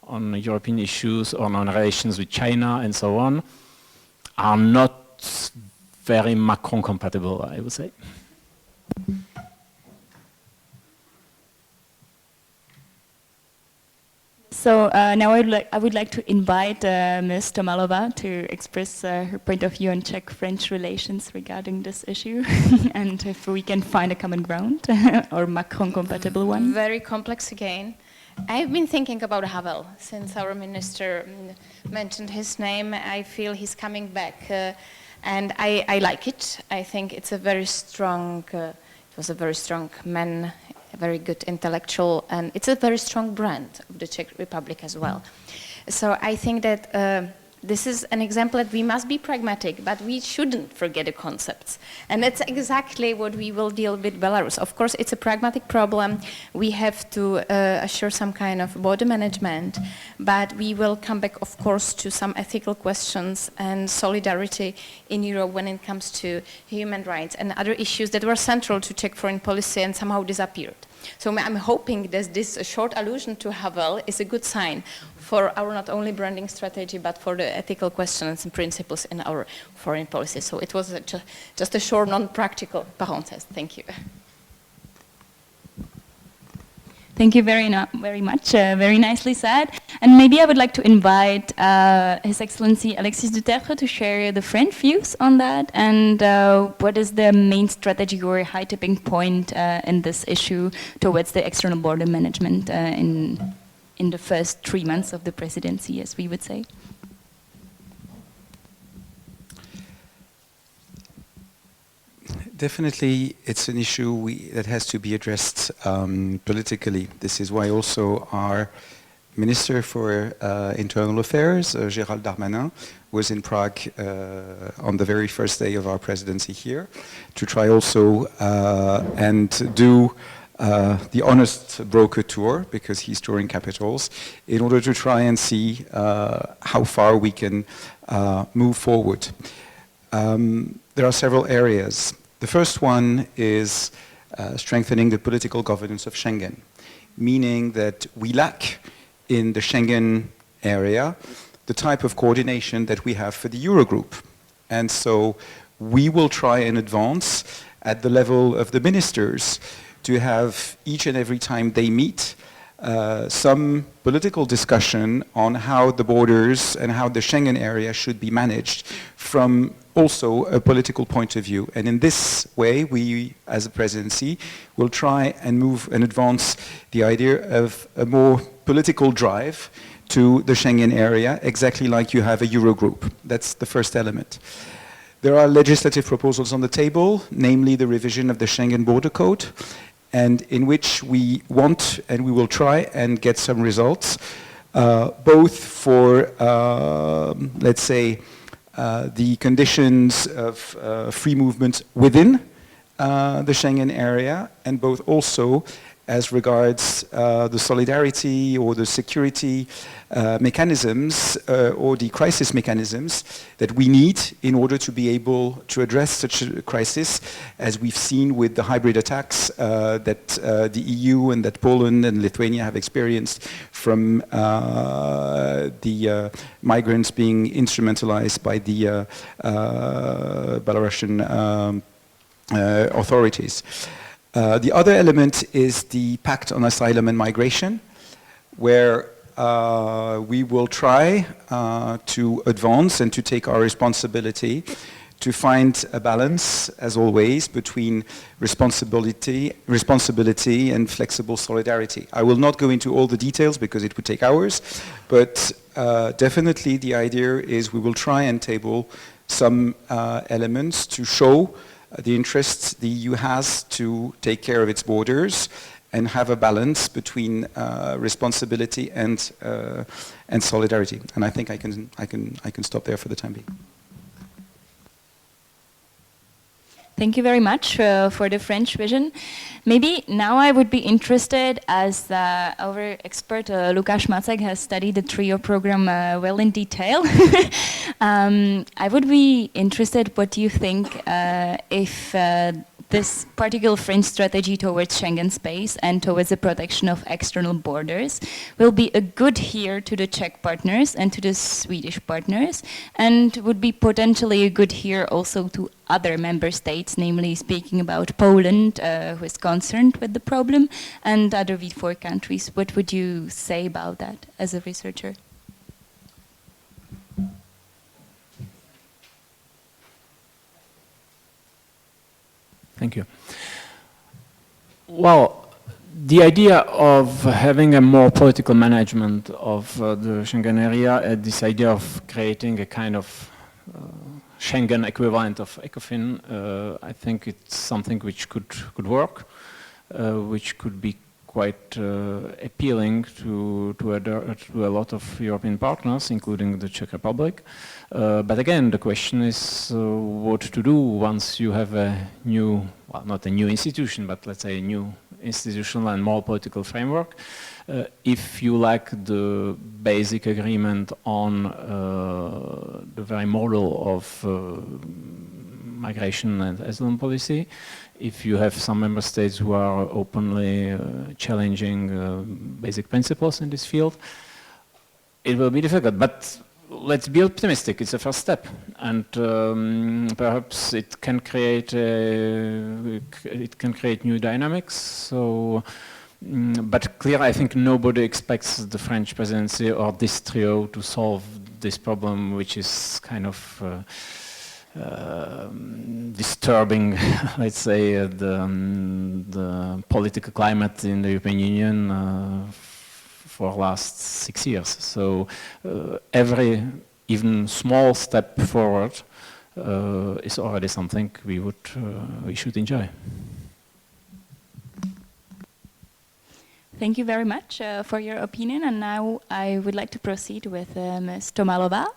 on European issues, or on relations with China and so on, are not very Macron compatible, I would say. So now I would like to invite Ms. Tomalova to express her point of view on Czech-French relations regarding this issue, and if we can find a common ground or Macron-compatible one. Very complex again. I've been thinking about Havel since our minister mentioned his name. I feel he's coming back, and I like it. I think it's a very strong. It was a very strong man, a very good intellectual, and it's a very strong brand of the Czech Republic as well. So I think that this is an example that we must be pragmatic, but we shouldn't forget the concepts. And that's exactly what we will deal with Belarus. Of course, it's a pragmatic problem. We have to assure some kind of border management, but we will come back, of course, to some ethical questions and solidarity in Europe when it comes to human rights and other issues that were central to Czech foreign policy and somehow disappeared. So I'm hoping that this short allusion to Havel is a good sign for our not only branding strategy, but for the ethical questions and principles in our foreign policy. So it was just a short, non-practical parenthesis. Thank you. Thank you very much. Very nicely said. And maybe I would like to invite His Excellency Alexis Dutertre to share the French views on that, and what is the main strategy or high tipping point in this issue towards the external border management in the first 3 months of the presidency, as we would say. Definitely, it's an issue that has to be addressed politically. This is why also our Minister for Internal Affairs, Gérald Darmanin, was in Prague on the very first day of our presidency here to try also and do the honest broker tour, because he's touring capitals, in order to try and see how far we can move forward. There are several areas. The first one is strengthening the political governance of Schengen, meaning that we lack in the Schengen area the type of coordination that we have for the Eurogroup. And so we will try and advance at the level of the ministers to have each and every time they meet some political discussion on how the borders and how the Schengen area should be managed from also a political point of view. And in this way, we, as a presidency, will try and move and advance the idea of a more political drive to the Schengen area, exactly like you have a Eurogroup. That's the first element. There are legislative proposals on the table, namely the revision of the Schengen Border Code, and in which we want and we will try and get some results, both for, let's say, the conditions of free movement within the Schengen area, and both also as regards the solidarity or the security mechanisms or the crisis mechanisms that we need in order to be able to address such a crisis, as we've seen with the hybrid attacks that the EU and that Poland and Lithuania have experienced from the migrants being instrumentalized by the Belarusian authorities. The other element is the Pact on Asylum and Migration, where we will try to advance and to take our responsibility to find a balance, as always, between responsibility and flexible solidarity. I will not go into all the details because it would take hours, but definitely the idea is we will try and table some elements to show the interests the EU has to take care of its borders and have a balance between responsibility and solidarity. And I think I can stop there for the time being. Thank you very much for the French vision. Maybe now I would be interested, as our expert Lukáš Macek has studied the TRIO program well in detail. I would be interested what you think if this particular French strategy towards Schengen space and towards the protection of external borders will be a good here to the Czech partners and to the Swedish partners, and would be potentially a good here also to other member states, namely speaking about Poland, who is concerned with the problem, and other V4 countries. What would you say about that as a researcher? Thank you. Well, the idea of having a more political management of the Schengen area, this idea of creating a kind of Schengen equivalent of ECOFIN, I think it's something which could work, which could be quite appealing to a lot of European partners, including the Czech Republic. But again, the question is what to do once you have a new, well, not a new institution, but let's say a new institutional and more political framework. If you lack the basic agreement on the very model of migration and asylum policy, if you have some member states who are openly challenging basic principles in this field, it will be difficult. But let's be optimistic. It's a first step, and perhaps it can create new dynamics. So, but clearly, I think nobody expects the French presidency or this trio to solve this problem, which is kind of disturbing, let's say, the political climate in the European Union for the last 6 years. So every even small step forward is already something we should enjoy. Thank you very much for your opinion, and now I would like to proceed with Ms. Tomalova.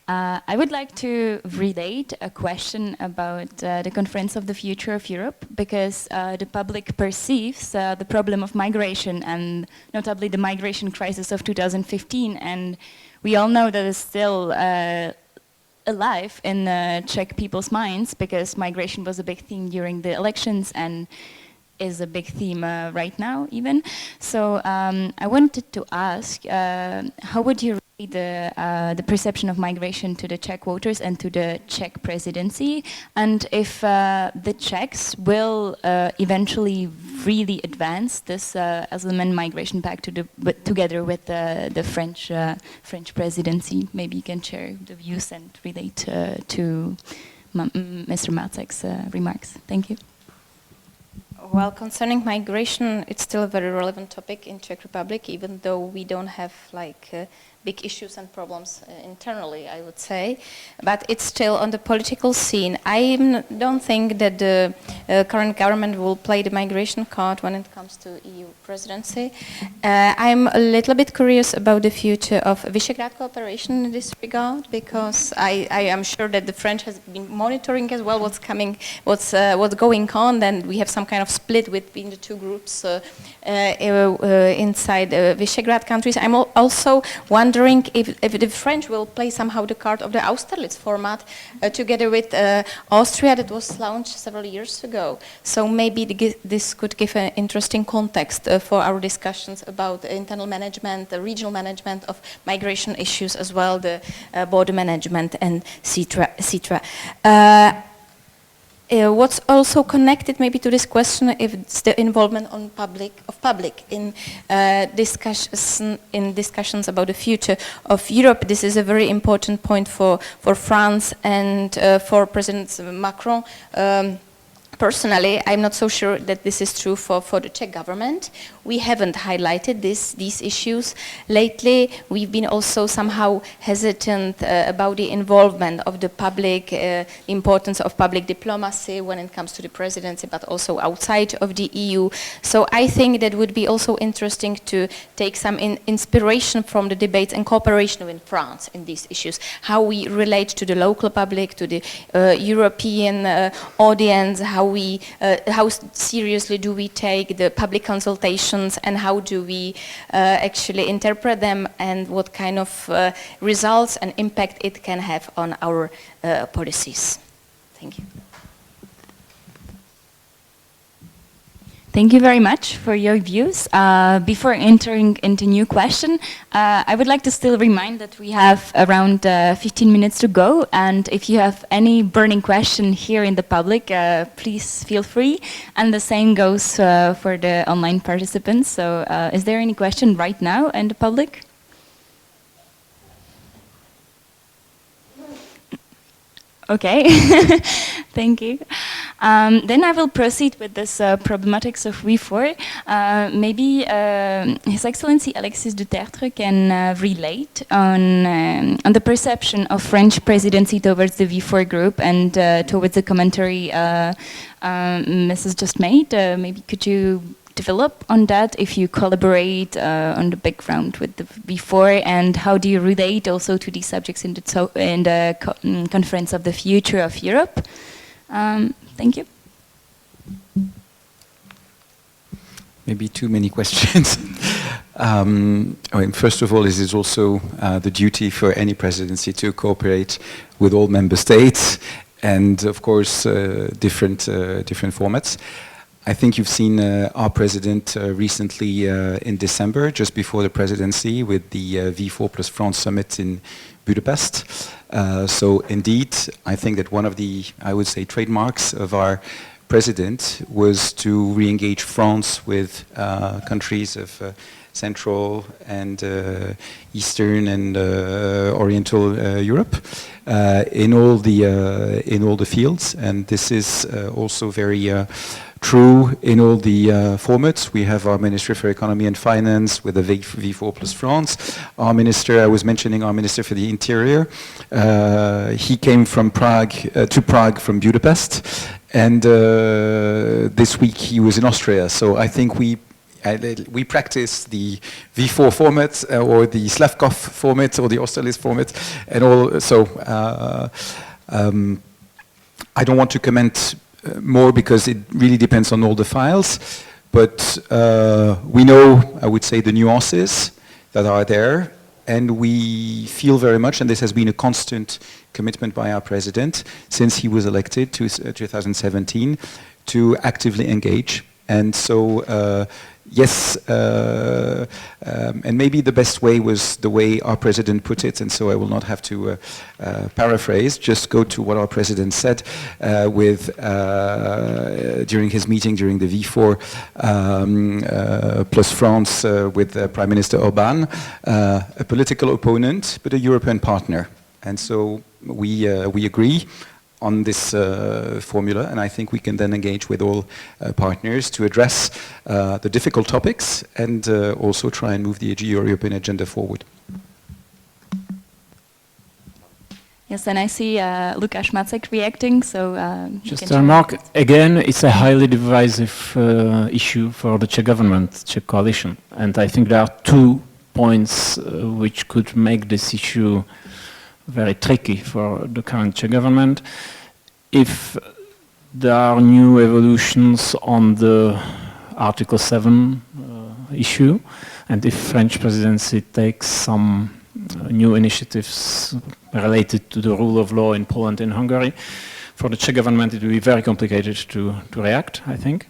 I would like to relate a question about the Conference of the Future of Europe, because the public perceives the problem of migration, and notably the migration crisis of 2015, and we all know that it's still a alive in Czech people's minds because migration was a big theme during the elections and is a big theme right now even. So I wanted to ask, how would you rate the perception of migration to the Czech voters and to the Czech presidency, and if the Czechs will eventually really advance this asylum migration pact together with the French presidency? Maybe you can share the views and relate to Mr. Macek's remarks. Thank you. Well, concerning migration, it's still a very relevant topic in Czech Republic, even though we don't have like big issues and problems internally, I would say. But it's still on the political scene. I don't think that the current government will play the migration card when it comes to EU presidency. I'm a little bit curious about the future of Visegrad cooperation in this regard, because I am sure that the French has been monitoring as well what's going on. Then we have some kind of split between the two groups inside Visegrad countries. I'm also wondering if the French will play somehow the card of the Austerlitz format together with Austria that was launched several years ago. So maybe this could give an interesting context for our discussions about internal management, the regional management of migration issues as well, the border management and etc. What's also connected maybe to this question is the involvement of public in discussions about the future of Europe. This is a very important point for France and for President Macron. Personally, I'm not so sure that this is true for the Czech government. We haven't highlighted these issues. Lately, we've been also somehow hesitant about the involvement of the public, the importance of public diplomacy when it comes to the presidency, but also outside of the EU. So I think that would be also interesting to take some inspiration from the debates and cooperation with France in these issues, how we relate to the local public, to the European audience, how seriously do we take the public consultations and how do we actually interpret them and what kind of results and impact it can have on our policies. Thank you. Thank you very much for your views. Before entering into new question, I would like to still remind that we have around 15 minutes to go, and if you have any burning question here in the public, please feel free. And the same goes for the online participants. So is there any question right now in the public? Okay, thank you. Then I will proceed with this problematics of V4. Maybe His Excellency Alexis Duterte can relate on the perception of French presidency towards the V4 group and towards the commentary Mrs. just made. Maybe could you develop on that if you collaborate on the background with the V4, and how do you relate also to these subjects in the Conference of the Future of Europe? Thank you. Maybe too many questions. I mean, first of all, it is also the duty for any presidency to cooperate with all member states, and of course, different formats. I think you've seen our president recently in December, just before the presidency, with the V4 plus France summit in Budapest. So indeed, I think that one of the, I would say, trademarks of our president was to re-engage France with countries of Central and Eastern and Oriental Europe in all the fields, and this is also very true in all the formats. We have our Minister for Economy and Finance with the V4 plus France. Our Minister, I was mentioning our Minister for the Interior, he came from Prague to Prague from Budapest, and this week he was in Austria. So I think we practice the V4 format or the Slavkov format or the Austerlitz format, and all. So I don't want to comment more because it really depends on all the files, but we know, I would say, the nuances that are there. and we feel very much, and this has been a constant commitment by our president since he was elected to 2017, to actively engage. And so, yes, and maybe the best way was the way our president put it, and so I will not have to paraphrase, just go to what our president said during his meeting during the V4 plus France with Prime Minister Orbán, a political opponent, but a European partner. And so we agree on this formula, and I think we can then engage with all partners to address the difficult topics and also try and move the European agenda forward. Yes, and I see Lukáš Macek reacting, so just a remark, again, it's a highly divisive issue for the Czech government, Czech coalition, and I think there are 2 points which could make this issue very tricky for the current Czech government. If there are new evolutions on the Article 7 issue, and if French presidency takes some new initiatives related to the rule of law in Poland and Hungary, for the Czech government it will be very complicated to react, I think.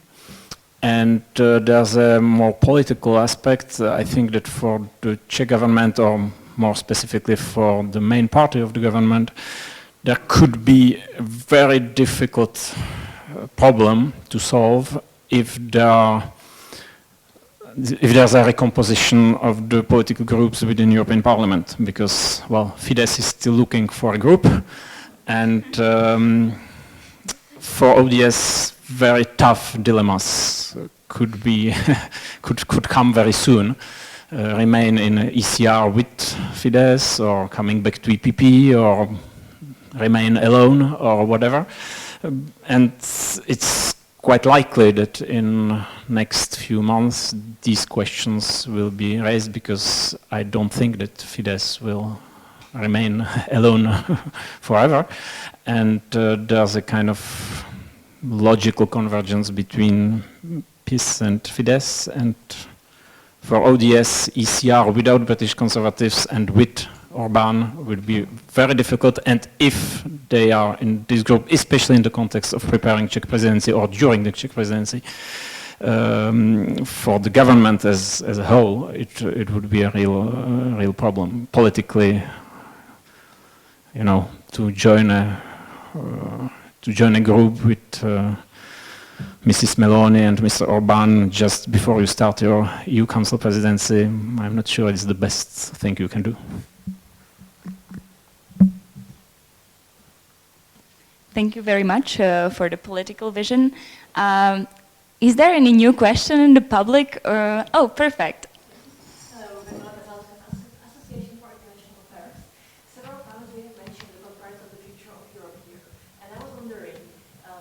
And there's a more political aspect. I think that for the Czech government, or more specifically for the main party of the government, there could be a very difficult problem to solve if there's a recomposition of the political groups within European Parliament, because, well, Fidesz is still looking for a group, and for ODS, very tough dilemmas could be could come very soon. Remain in ECR with Fidesz, or coming back to EPP, or remain alone, or whatever. And it's quite likely that in next few months these questions will be raised, because I don't think that Fidesz will remain alone forever. And there's a kind of logical convergence between PiS and Fidesz, and for ODS, ECR without British Conservatives and with Orbán would be very difficult, and if they are in this group, especially in the context of preparing Czech presidency or during the Czech presidency, for the government as a whole, it would be a real problem politically. You know, to join a group with Mrs. Meloni and Mr. Orbán just before you start your EU Council presidency, I'm not sure it's the best thing you can do. Thank you very much for the political vision. Is there any new question in the public? Oh, perfect. Association for International Affairs. Several times we have mentioned the conference of the future of Europe here, and I was wondering,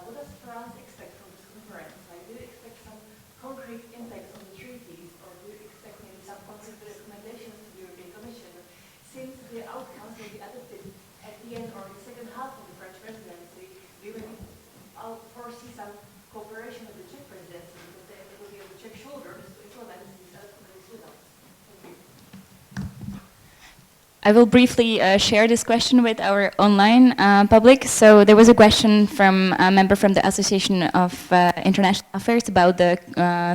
what does France expect from this conference? Like, do you expect some concrete impacts on the treaties, or do you expect maybe some concrete recommendations to the European Commission? Since the outcomes will be adopted at the end or the second half of the French presidency, we will foresee some cooperation with the Czech presidency, because it will be on the Czech shoulders to implement these results. Thank you. I will briefly share this question with our online public. So there was a question from a member from the Association of International Affairs about the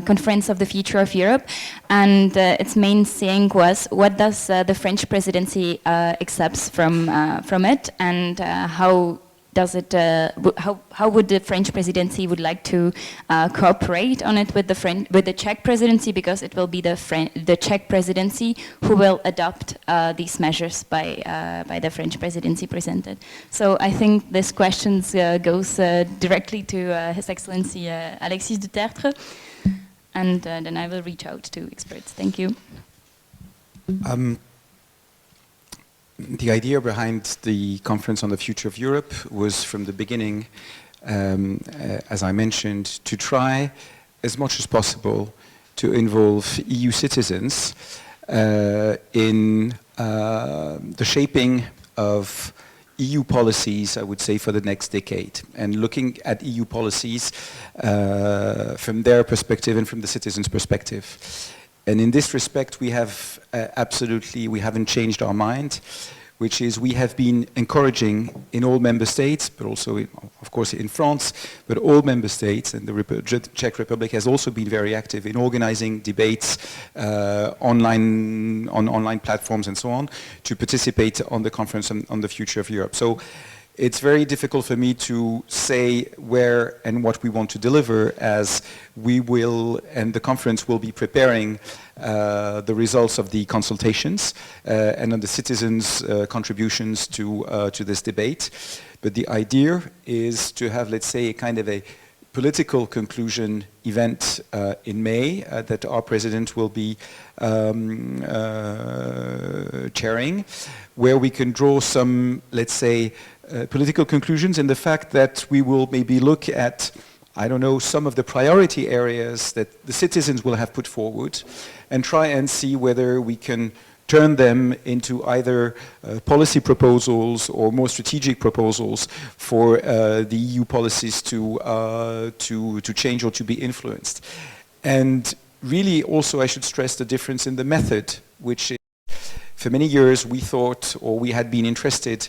Conference of the Future of Europe, and its main saying was, what does the French presidency accepts from it, and how does it? How would the French presidency would like to cooperate on it with the Czech presidency, because it will be the Czech presidency who will adopt these measures by the French presidency presented. So I think this question goes directly to His Excellency Alexis Dutertre, and then I will reach out to experts. Thank you. The idea behind the Conference on the Future of Europe was from the beginning, as I mentioned, to try as much as possible to involve EU citizens in the shaping of EU policies, I would say, for the next decade, and looking at EU policies from their perspective and from the citizens' perspective. And in this respect, we have we haven't changed our mind, which is we have been encouraging in all member states, but also, of course, in France, but all member states, and the Czech Republic has also been very active in organizing debates online, on online platforms and so on, to participate on the conference on the future of Europe. So it's very difficult for me to say where and what we want to deliver, as we will, and the conference will be preparing the results of the consultations and on the citizens' contributions to this debate. But the idea is to have, let's say, a kind of a political conclusion event in May that our president will be chairing, where we can draw some, let's say, political conclusions, in the fact that we will maybe look at, I don't know, some of the priority areas that the citizens will have put forward, and try and see whether we can turn them into either policy proposals or more strategic proposals for the EU policies to change or to be influenced. And really also I should stress the difference in the method, which is, for many years we thought, or we had been interested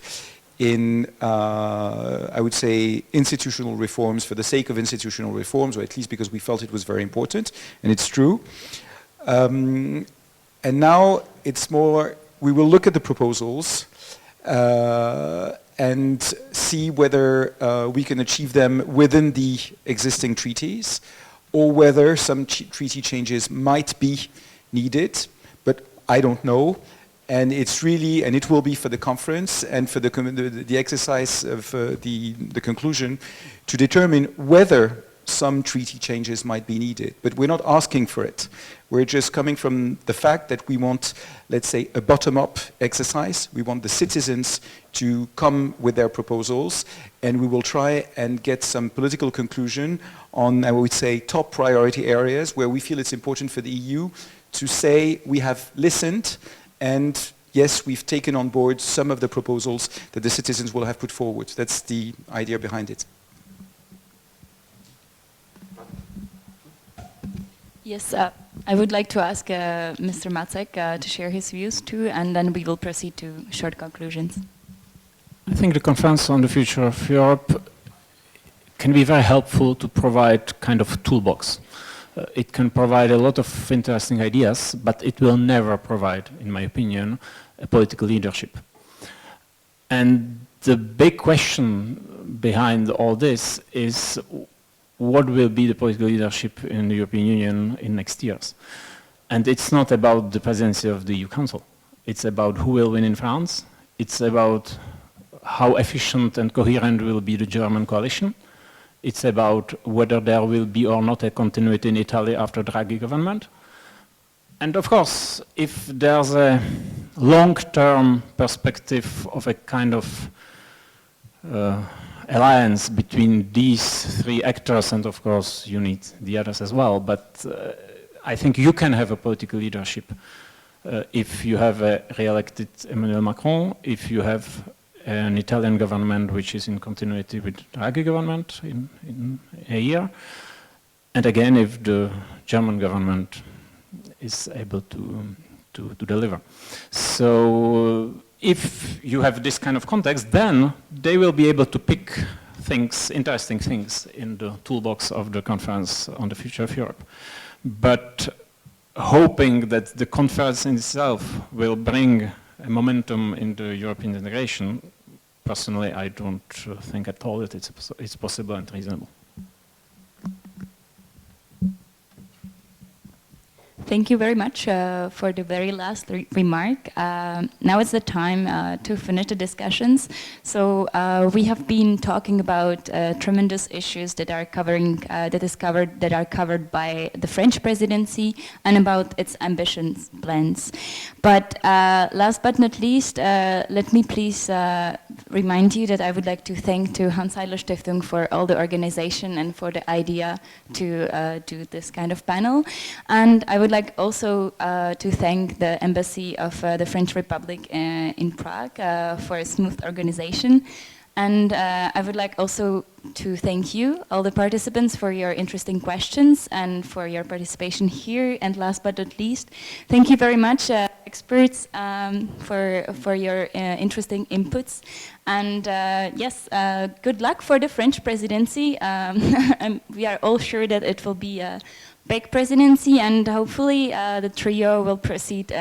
in, I would say, institutional reforms for the sake of institutional reforms, or at least because we felt it was very important, and it's true. And now it's more, we will look at the proposals and see whether we can achieve them within the existing treaties, or whether some treaty changes might be needed, but I don't know. And it's really, and it will be for the conference and for the exercise of the conclusion to determine whether some treaty changes might be needed. But we're not asking for it. We're just coming from the fact that we want, let's say, a bottom-up exercise. We want the citizens to come with their proposals, and we will try and get some political conclusion on, I would say, top priority areas where we feel it's important for the EU to say we have listened, and yes, we've taken on board some of the proposals that the citizens will have put forward. That's the idea behind it. Yes, I would like to ask Mr. Macek to share his views too, and then we will proceed to short conclusions. I think the Conference on the Future of Europe can be very helpful to provide kind of toolbox. It can provide a lot of interesting ideas, but it will never provide, in my opinion, a political leadership. And the big question behind all this is what will be the political leadership in the European Union in next years. And it's not about the presidency of the EU Council. It's about who will win in France. It's about how efficient and coherent will be the German coalition. It's about whether there will be or not a continuity in Italy after Draghi government. And of course, if there's a long-term perspective of a kind of alliance between these three actors, and of course you need the others as well, but I think you can have a political leadership if you have a re-elected Emmanuel Macron, if you have an Italian government which is in continuity with Draghi government in a year, and again if the German government is able to deliver. So if you have this kind of context, then they will be able to pick things, interesting things in the toolbox of the Conference on the Future of Europe. But hoping that the conference in itself will bring a momentum in the European integration, personally, I don't think at all that it's possible and reasonable. Thank you very much for the very last remark. Now is the time to finish the discussions. So we have been talking about tremendous issues that are covered by the French presidency and about its ambitions plans. But last but not least, let me please remind you that I would like to thank to Hans Heidler Stiftung for all the organization and for the idea to do this kind of panel. And I would like also to thank the Embassy of the French Republic in Prague for a smooth organization. And I would like also to thank you, all the participants, for your interesting questions and for your participation here. And last but not least, thank you very much, experts, for your interesting inputs. And yes, good luck for the French presidency. We are all sure that it will be a big presidency, and hopefully the trio will proceed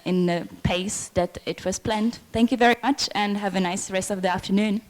in the pace that it was planned. Thank you very much, and have a nice rest of the afternoon.